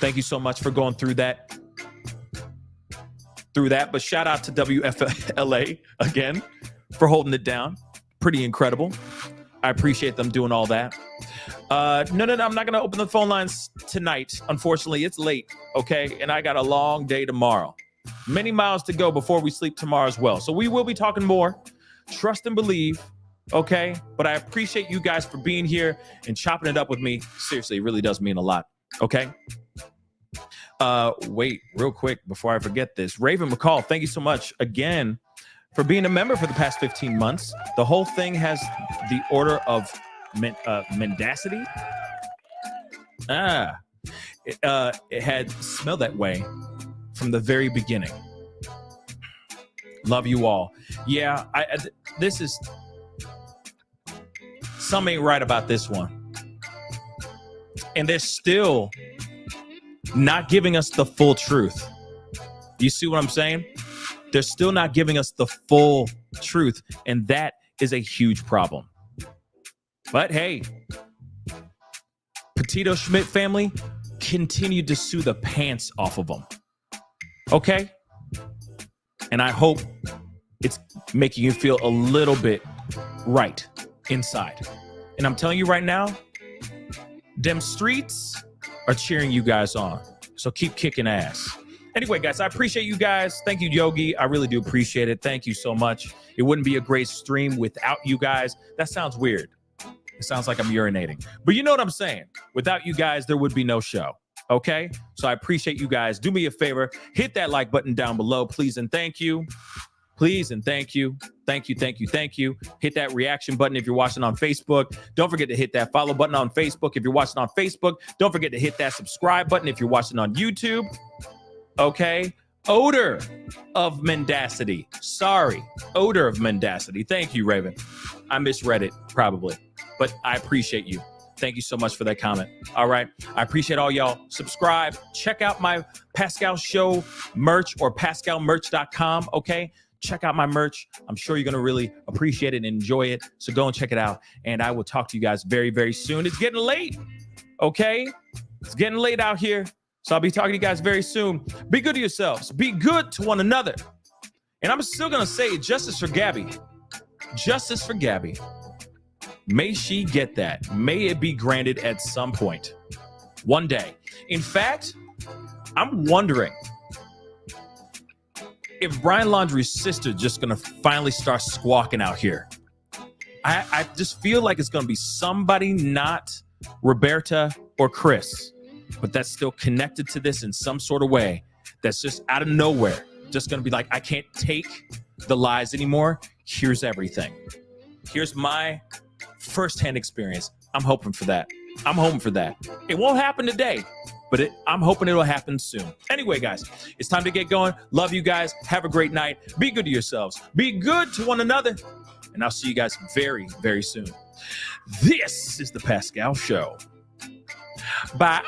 Thank you so much for going through that. But shout out to WFLA again for holding it down. Pretty incredible. I appreciate them doing all that. No, I'm not going to open the phone lines tonight. Unfortunately, it's late, okay? And I got a long day tomorrow. Many miles to go before we sleep tomorrow as well. So we will be talking more. Trust and believe, okay? But I appreciate you guys for being here and chopping it up with me. Seriously, it really does mean a lot, okay? Wait, real quick before I forget this. Raven McCall, thank you so much again for being a member for the past 15 months. The whole thing has the order of mendacity. It had smelled that way from the very beginning. Love you all. Yeah, this is something ain't right about this one. And they're still not giving us the full truth. You see what I'm saying? They're still not giving us the full truth, and that is a huge problem. But hey, Petito Schmidt family continued to sue the pants off of them. Okay? And I hope it's making you feel a little bit right inside. And I'm telling you right now, them streets are cheering you guys on. So keep kicking ass. Anyway, guys, I appreciate you guys. Thank you, Yogi. I really do appreciate it. Thank you so much. It wouldn't be a great stream without you guys. That sounds weird. It sounds like I'm urinating. But you know what I'm saying? Without you guys, there would be no show. Okay? So I appreciate you guys. Do me a favor. Hit that like button down below, please and thank you. Please and thank you. Thank you, thank you, thank you. Hit that reaction button if you're watching on Facebook. Don't forget to hit that follow button on Facebook if you're watching on Facebook. Don't forget to hit that subscribe button if you're watching on YouTube. Okay? Odor of mendacity. Sorry. Odor of mendacity. Thank you, Raven. I misread it, probably. But I appreciate you. Thank you so much for that comment. All right. I appreciate all y'all. Subscribe. Check out my Pascal Show merch or pascalmerch.com. Okay? Check out my merch. I'm sure you're going to really appreciate it and enjoy it. So go and check it out. And I will talk to you guys very, very soon. It's getting late. Okay? It's getting late out here. So I'll be talking to you guys very soon. Be good to yourselves. Be good to one another. And I'm still going to say justice for Gabby. Justice for Gabby. May she get that. May it be granted at some point. One day. In fact, I'm wondering if Brian Laundrie's sister just going to finally start squawking out here. I just feel like it's going to be somebody not Roberta or Chris, but that's still connected to this in some sort of way. That's just out of nowhere. Just going to be like, I can't take the lies anymore. Here's everything. Here's my firsthand experience. I'm hoping for that. I'm hoping for that. It won't happen today, but I'm hoping it'll happen soon. Anyway, guys, it's time to get going. Love you guys. Have a great night. Be good to yourselves. Be good to one another. And I'll see you guys very, very soon. This is the Pascal Show. Bye.